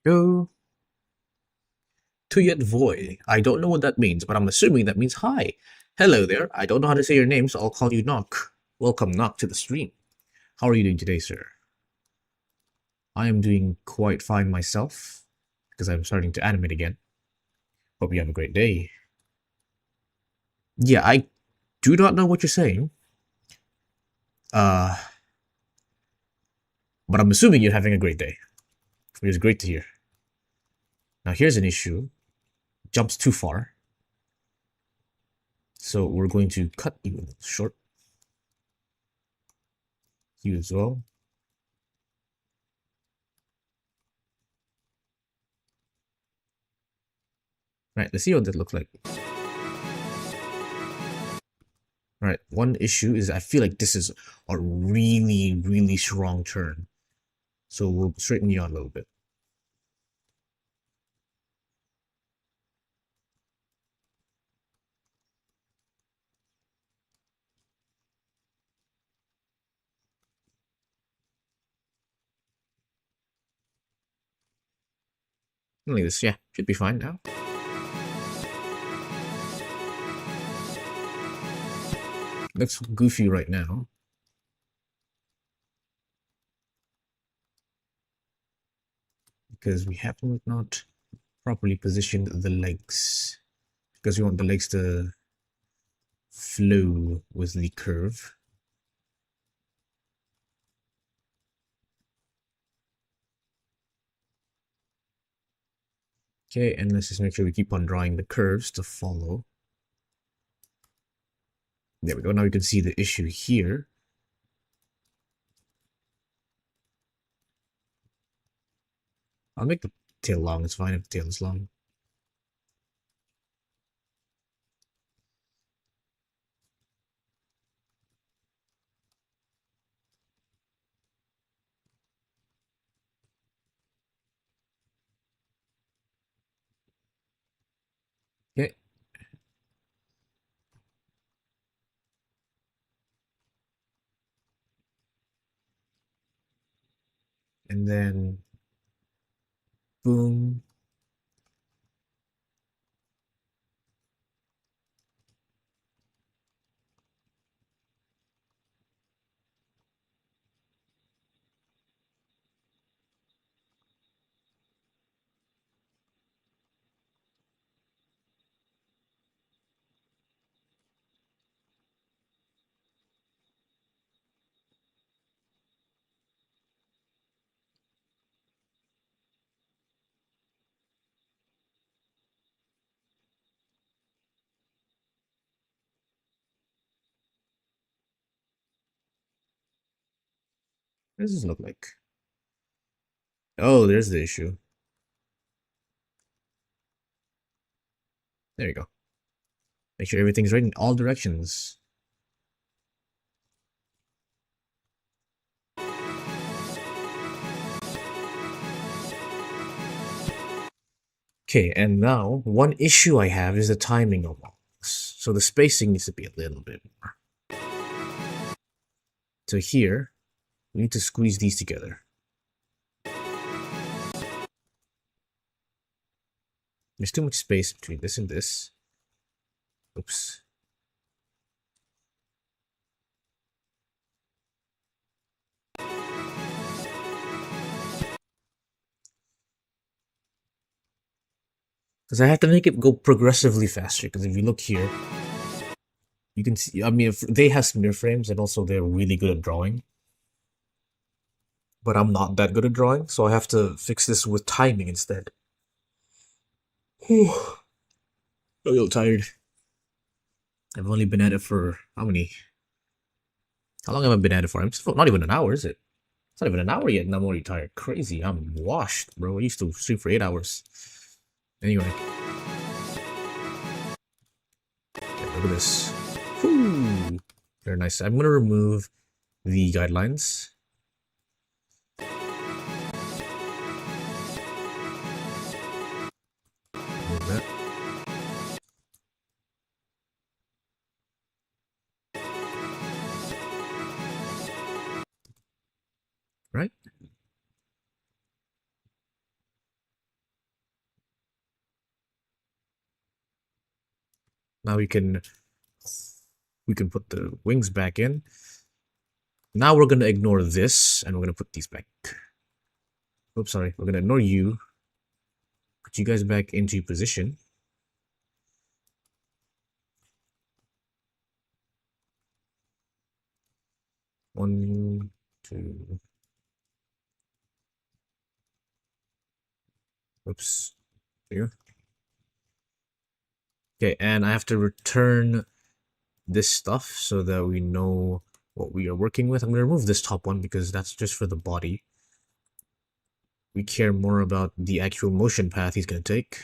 Go. Tuyet Voy. I don't know what that means, but I'm assuming that means hi. Hello there. I don't know how to say your name, so I'll call you Knock. Welcome, Knock, to the stream. How are you doing today, sir? I am doing quite fine myself, because I'm starting to animate again. Hope you have a great day. Yeah, I do not know what you're saying. Uh, but I'm assuming you're having a great day. Which is great to hear. Now here's an issue. Jumps too far. So we're going to cut you a little short. You as well. Right, let's see what that looks like. Alright, one issue is I feel like this is a really, really strong turn. So we'll straighten you out a little bit. Like this, yeah, should be fine now. Looks goofy right now. Because we have not properly positioned the legs. Because we want the legs to flow with the curve. Okay, and let's just make sure we keep on drawing the curves to follow. There we go. Now you can see the issue here. I'll make the tail long. It's fine if the tail is long. Okay. And then boom. What does this look like? Oh, there's the issue. There you go. Make sure everything's right in all directions. Okay, and now one issue I have is the timing of all this. So the spacing needs to be a little bit more. So here, we need to squeeze these together. There's too much space between this and this. Oops. Because I have to make it go progressively faster. Because if you look here, you can see, I mean, if they have smear frames and also they're really good at drawing. But I'm not that good at drawing, so I have to fix this with timing instead. Whew. I'm a little tired. I've only been at it for how many? How long have I been at it for? I'm still, not even an hour, is it? It's not even an hour yet, and I'm already tired. Crazy. I'm washed, bro. I used to sleep for 8 hours. Anyway. Okay, look at this. Whew. Very nice. I'm gonna remove the guidelines. Remove that. Right? Now we can put the wings back in. Now we're gonna ignore this and we're gonna put these back. Oops, sorry. We're gonna ignore you. Put you guys back into position. One, two. Oops. Here. Okay, and I have to return this stuff so that we know what we are working with. I'm going to remove this top one because that's just for the body. We care more about the actual motion path he's going to take.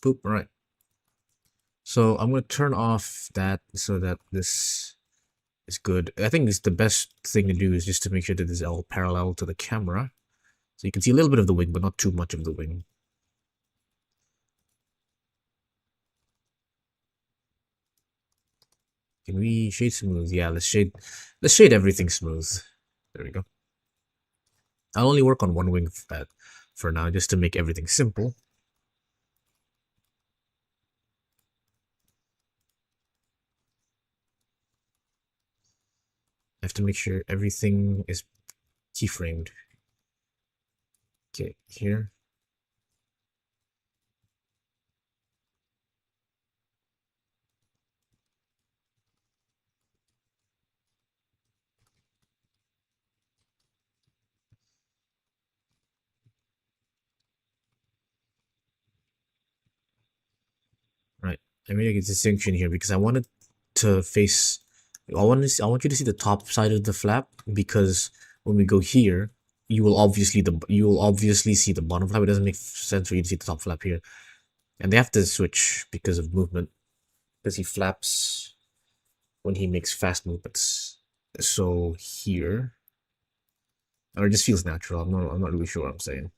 Boop, alright. So I'm going to turn off that so that this is good. I think it's the best thing to do is just to make sure that this is all parallel to the camera. So you can see a little bit of the wing, but not too much of the wing. Can we shade smooth? Yeah, let's shade everything smooth. There we go. I'll only work on one wing for now, just to make everything simple. I have to make sure everything is keyframed. Okay, here. Right. I made a distinction here because I wanted to face. I want you to see the top side of the flap because when we go here, you will obviously see the bottom flap. It doesn't make sense for you to see the top flap here. And they have to switch because of movement, because he flaps when he makes fast movements. So here, or it just feels natural. I'm not really sure what I'm saying.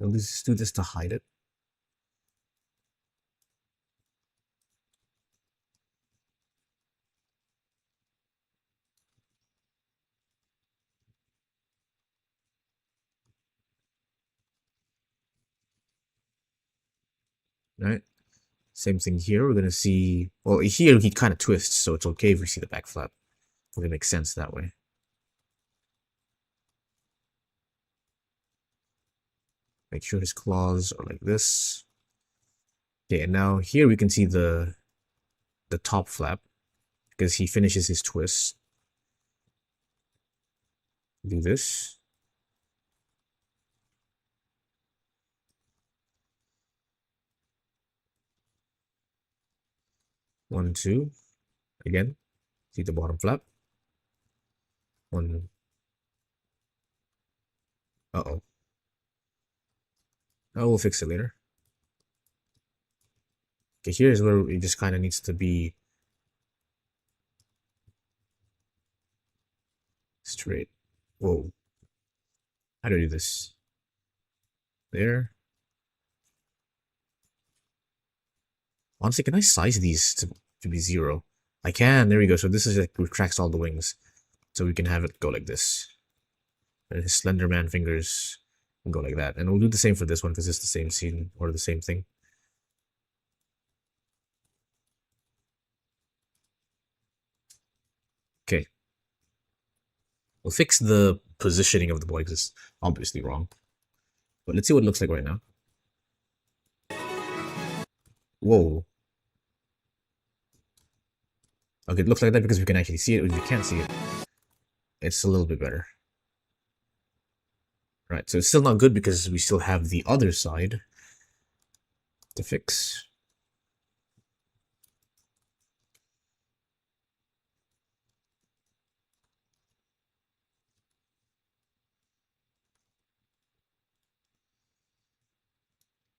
I'll just do this to hide it. Right. Same thing here. We're gonna see. Well, here he kind of twists, so it's okay if we see the back flap. It makes sense that way. Make sure his claws are like this. Okay, and now here we can see the top flap because he finishes his twist. Do this. One, two. Again, see the bottom flap. One. Uh-oh. Oh, we'll fix it later. Okay, here's where it just kind of needs to be straight. Whoa. How do I do this? There. Honestly, can I size these to be 0? I can. There we go. So this is like retracts all the wings. So we can have it go like this. And his slender man fingers can go like that. And we'll do the same for this one because it's the same scene or the same thing. Okay. We'll fix the positioning of the boy because it's obviously wrong. But let's see what it looks like right now. Whoa. Okay, it looks like that because we can actually see it. If we can't see it, it's a little bit better. Right, so it's still not good because we still have the other side to fix.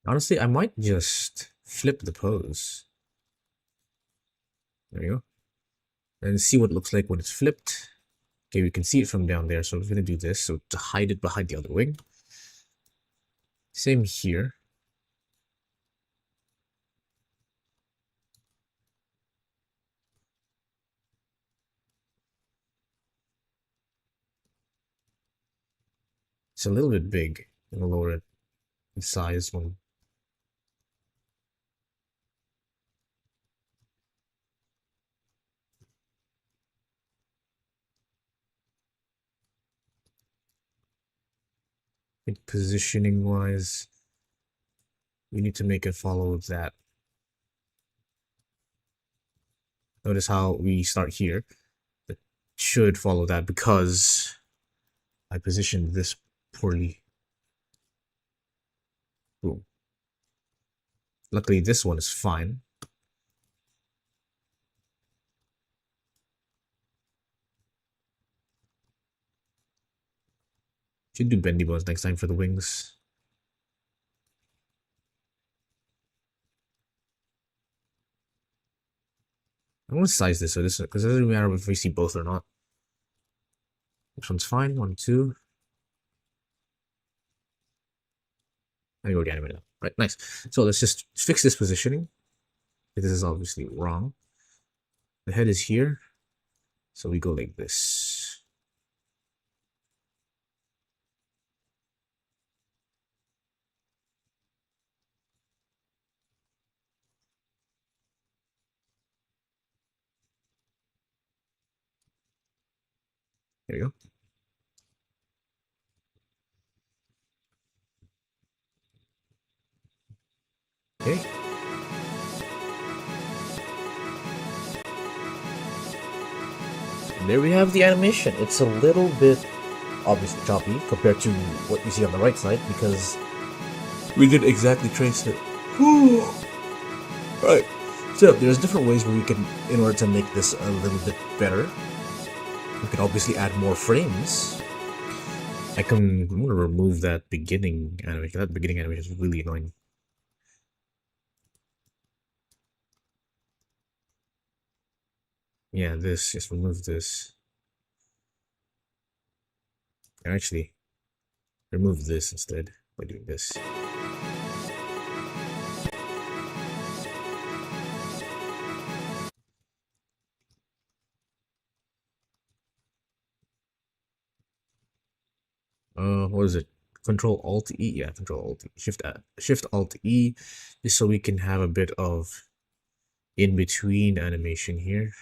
Honestly, I might just flip the pose. There we go. And see what it looks like when it's flipped. Okay, we can see it from down there, so we're going to do this. So to hide it behind the other wing. Same here. It's a little bit big. I'm going to lower it in size one. Positioning wise, we need to make it follow that. Notice how we start here. It should follow that because I positioned this poorly. Boom. Luckily, this one is fine. Should do bendy bones next time for the wings. I'm gonna size this so this because it doesn't matter if we see both or not. This one's fine. 1, 2. I already animated. Right, nice. So let's just fix this positioning. This is obviously wrong. The head is here, so we go like this. There you go. Okay. And there we have the animation. It's a little bit obviously choppy compared to what you see on the right side because we didn't exactly trace it. Right. So there's different ways where we can, in order to make this a little bit better. We can obviously add more frames. I'm gonna remove that beginning animation. That beginning animation is really annoying. Yeah, just remove this. Actually, remove this instead by doing this. What is it? Control Alt E. Yeah, Control Alt E. Shift Alt E, just so we can have a bit of in between animation here.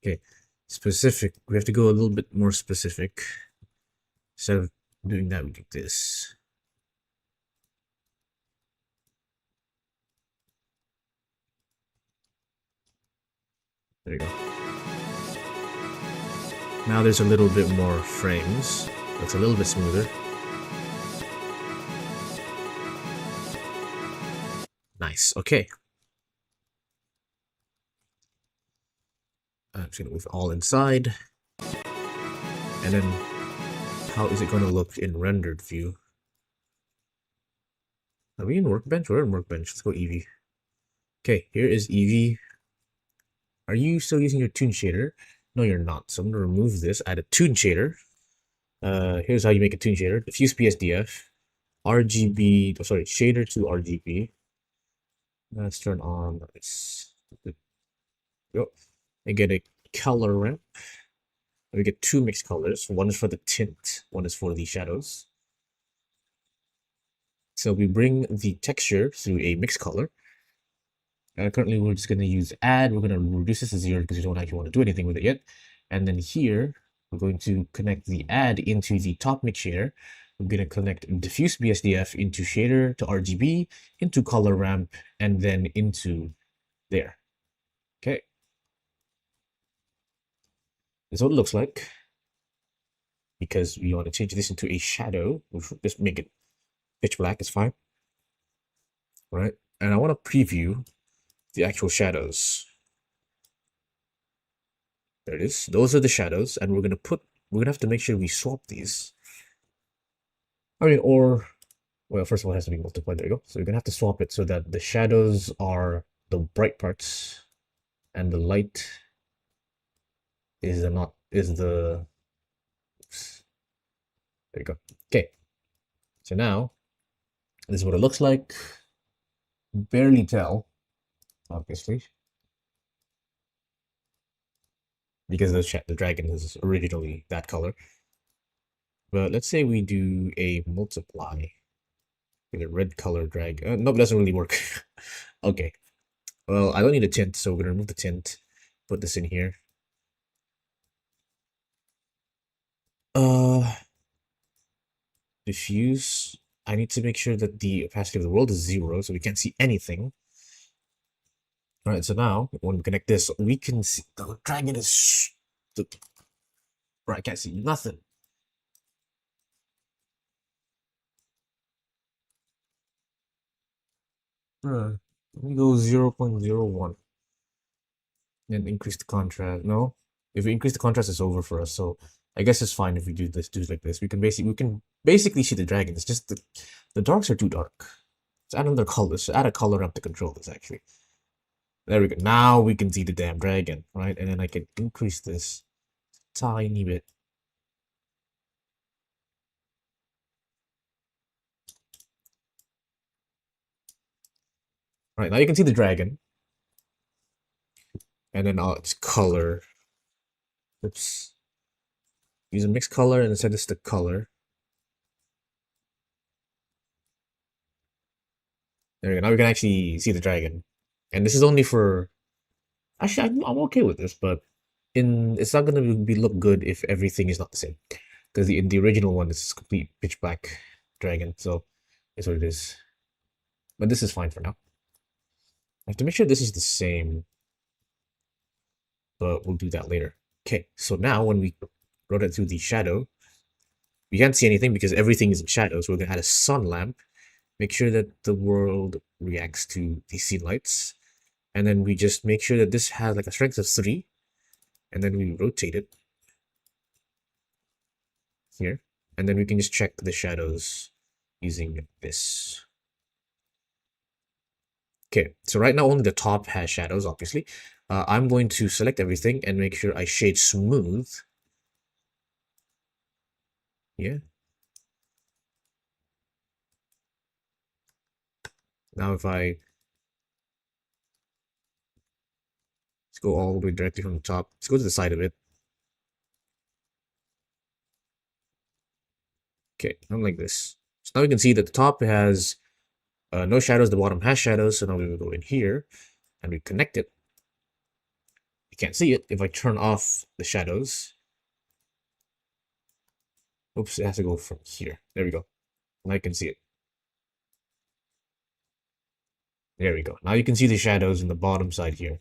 Okay, specific. We have to go a little bit more specific. Instead of doing that, we do this. There you go. Now there's a little bit more frames. Looks a little bit smoother. Nice. Okay. I'm just gonna move it all inside. And then how is it going to look in rendered view? Are we in Workbench? We're in Workbench. Let's go Eevee. Okay, here is Eevee. Are you still using your toon shader? No, you're not. So I'm going to remove this, add a toon shader. Here's how you make a toon shader. Diffuse PSDF, RGB, oh, sorry, shader to RGB. Let's turn on this. Go. And get a color ramp. We get two mixed colors. One is for the tint, one is for the shadows. So we bring the texture through a mixed color. Currently, we're just going to use add. We're going to reduce this to 0 because we don't actually want to do anything with it yet. And then here, we're going to connect the add into the top mix shader. We're going to connect diffuse BSDF into shader to RGB, into color ramp, and then into there. Okay. That's what it looks like. Because we want to change this into a shadow, we'll just make it pitch black. It's fine. All right. And I want to preview the actual shadows. There it is. Those are the shadows, and we're gonna have to make sure we swap these. I mean, well, first of all, it has to be multiplied. There you go. So you're gonna have to swap it so that the shadows are the bright parts, and the light is the. Oops. There you go. Okay. So now, this is what it looks like. Barely tell, obviously, because the dragon is originally that color. But let's say we do a multiply with a red color drag. Nope, it doesn't really work. Okay. Well, I don't need a tint, so we're gonna remove the tint. Put this in here. Diffuse. I need to make sure that the opacity of the world is 0, so we can't see anything. All right, so now when we connect this, we can see the dragon is. Bro, I can't see nothing. Let me go 0.01 and increase the contrast. No, if we increase the contrast, it's over for us. So I guess it's fine if we do it like this. We can basically see the dragon. It's just the darks are too dark. Let's add another color. Let's add a color up to control this actually. There we go. Now we can see the damn dragon, right? And then I can increase this tiny bit. Right, now you can see the dragon. And then its color. Oops. Use a mixed color and set this to color. There we go. Now we can actually see the dragon. And this is only for... Actually, I'm okay with this, but it's not going to be look good if everything is not the same. Because in the original one, it's complete pitch black dragon. So, it's what it is. But this is fine for now. I have to make sure this is the same. But we'll do that later. Okay, so now when we rotate through the shadow, we can't see anything because everything is in shadow. So we're going to add a sun lamp. make sure that the world reacts to these scene lights, and then we just make sure that this has like a strength of 3, and then we rotate it here, and then we can just check the shadows using this. Okay, so right now only the top has shadows, obviously. I'm going to select everything and make sure I shade smooth. Yeah. Now if I let's go all the way directly from the top, let's go to the side of it. Okay, I'm like this. So now we can see that the top has no shadows, the bottom has shadows. So now we will go in here and we connect it. You can't see it. If I turn off the shadows, oops, it has to go from here. There we go. Now you can see it. There we go. Now you can see the shadows in the bottom side here.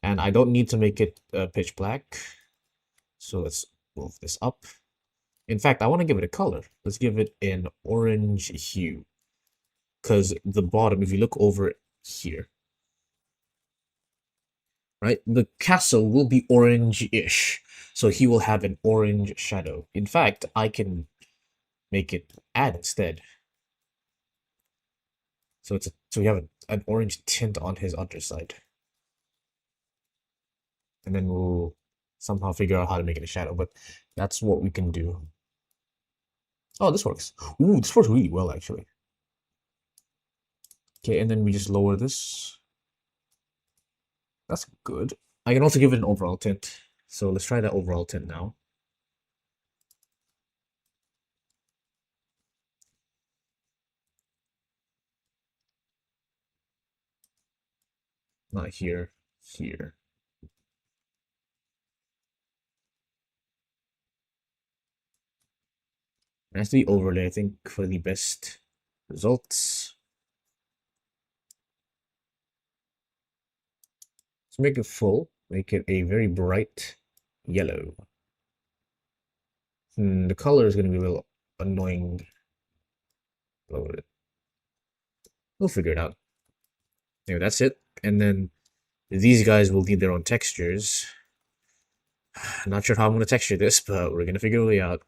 And I don't need to make it pitch black. So let's move this up. In fact, I want to give it a color. Let's give it an orange hue. Because the bottom, if you look over here, right, the castle will be orange-ish. So he will have an orange shadow. In fact, I can make it add instead. So we have an orange tint on his underside. And then we'll somehow figure out how to make it a shadow, but that's what we can do. Oh, this works. Ooh, this works really well, actually. Okay, and then we just lower this. That's good. I can also give it an overall tint. So let's try that overall tint now. Not here, here. That's the overlay, I think, for the best results. Let's make it full. Make it a very bright yellow. The color is going to be a little annoying. Lower it. We'll figure it out. Anyway, that's it. And then these guys will need their own textures. Not sure how I'm going to texture this, but we're going to figure a way out.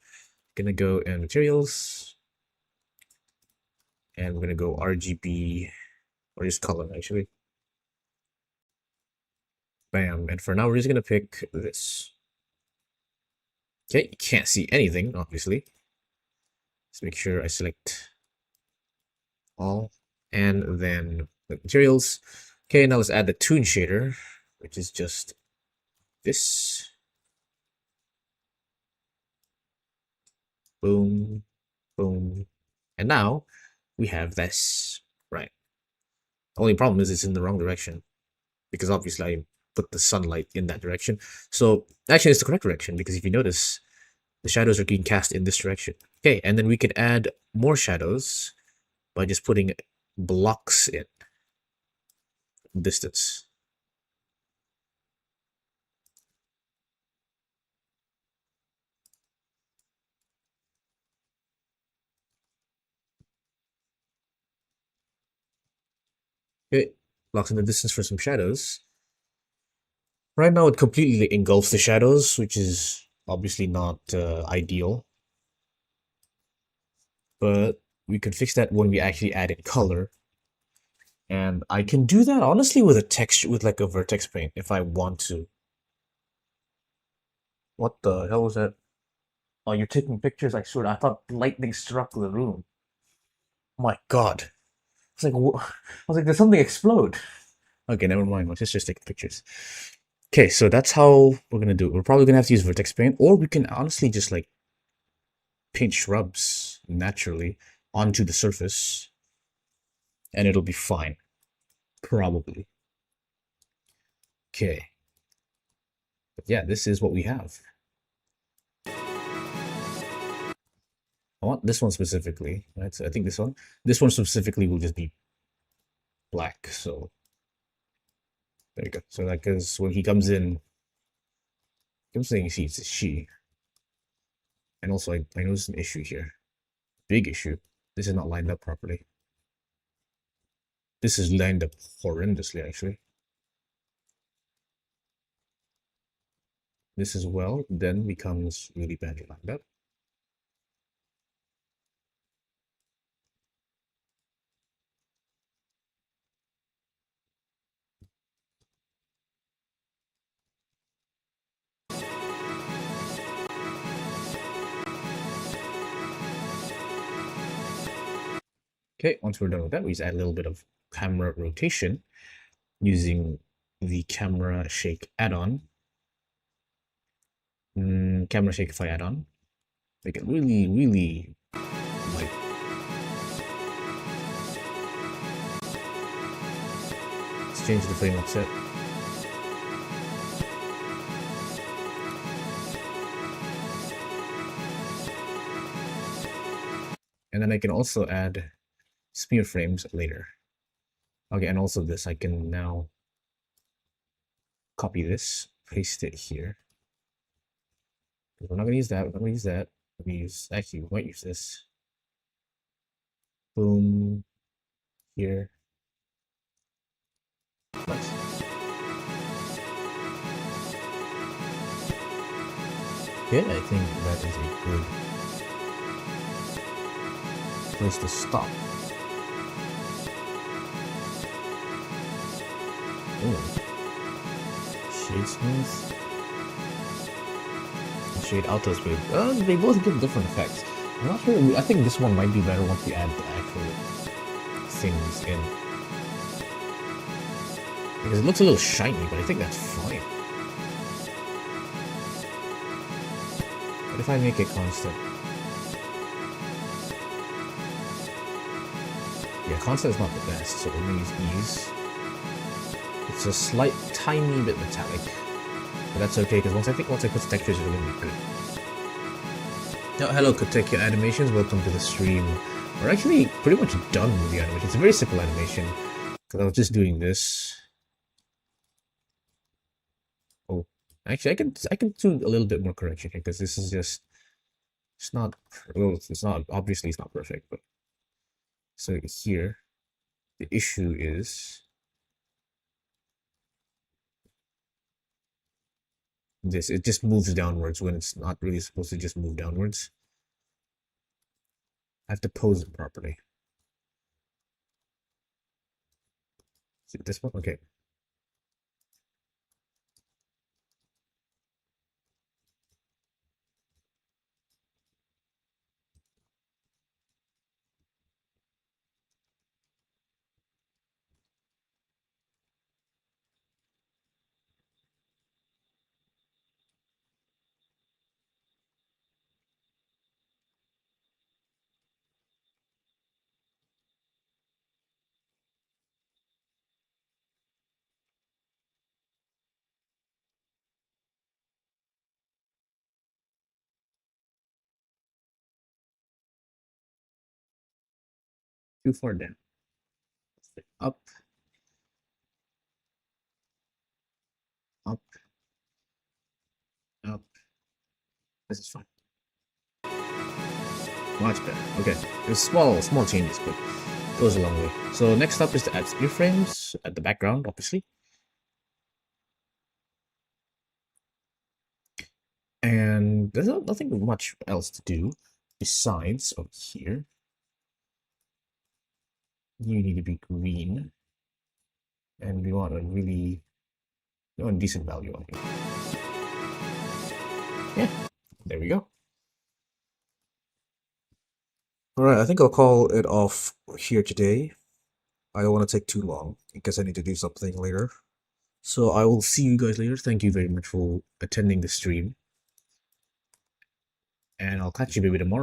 Going to go in materials. And we're going to go RGB, or just color, actually. Bam. And for now, we're just going to pick this. Okay, you can't see anything, obviously. Let's make sure I select all. And then the materials. Okay, now let's add the toon shader, which is just this. Boom, boom. And now we have this. Right. The only problem is it's in the wrong direction, because obviously I put the sunlight in that direction. So actually it's the correct direction, because if you notice, the shadows are being cast in this direction. Okay, and then we can add more shadows by just putting blocks in distance. Okay, blocks in the distance for some shadows. Right now it completely engulfs the shadows, which is obviously not ideal. But we can fix that when we actually add in color. And I can do that honestly with a texture, with like a vertex paint, if I want to. What the hell was that? Oh, you're taking pictures? I swear, I thought lightning struck the room. Oh my god. It's like, I was like, did something explode? Okay, never mind. Let's just take pictures. Okay, so that's how we're gonna do it. We're probably gonna have to use vertex paint, or we can honestly just like paint shrubs naturally onto the surface, and it'll be fine. Probably. Okay. But yeah, this is what we have. I want this one specifically, right? So I think this one specifically will just be black. So there you go. So like, cause when he comes in, I'm saying he, it's a she. And also, I noticed an issue here. Big issue. This is not lined up properly. This is lined up horrendously, actually. This as well then becomes really badly lined up. Okay, once we're done with that, we just add a little bit of camera rotation using the camera shake add-on. Camera shakify add-on. Make it really, really light. Let's change the frame offset. And then I can also add smear frames later. Okay, and also this, I can now copy this, paste it here. We're not gonna use that, we're not gonna use that. We're gonna use, actually, we might use this. Boom, here. Nice. Okay, I think that is a good place to stop. Oh. Shade smooth. And shade alto smooth. They both give different effects. I'm not sure. I think this one might be better once we add the actual things in. Because it looks a little shiny, but I think that's fine. What if I make it constant? Yeah, constant is not the best, so we're gonna use ease. It's a slight, tiny bit metallic, but that's okay because once I put textures, it's gonna be good. Now, hello, Kotek Animations. Welcome to the stream. We're actually pretty much done with the animation. It's a very simple animation because I was just doing this. Oh, actually, I can do a little bit more correction here because this is just it's not obviously it's not perfect, but so here the issue is this, it just moves downwards when it's not really supposed to just move downwards. I have to pose it properly. Is it this one? Okay. Too far down. Up, up, up. This is fine. Much better. Okay. It's small changes, but it goes a long way. So next up is to add spear frames at the background, obviously. And there's nothing much else to do besides over here. You need to be green. And we want a decent value on here. Yeah, there we go. Alright, I think I'll call it off here today. I don't want to take too long because I need to do something later. So I will see you guys later. Thank you very much for attending the stream. And I'll catch you maybe tomorrow.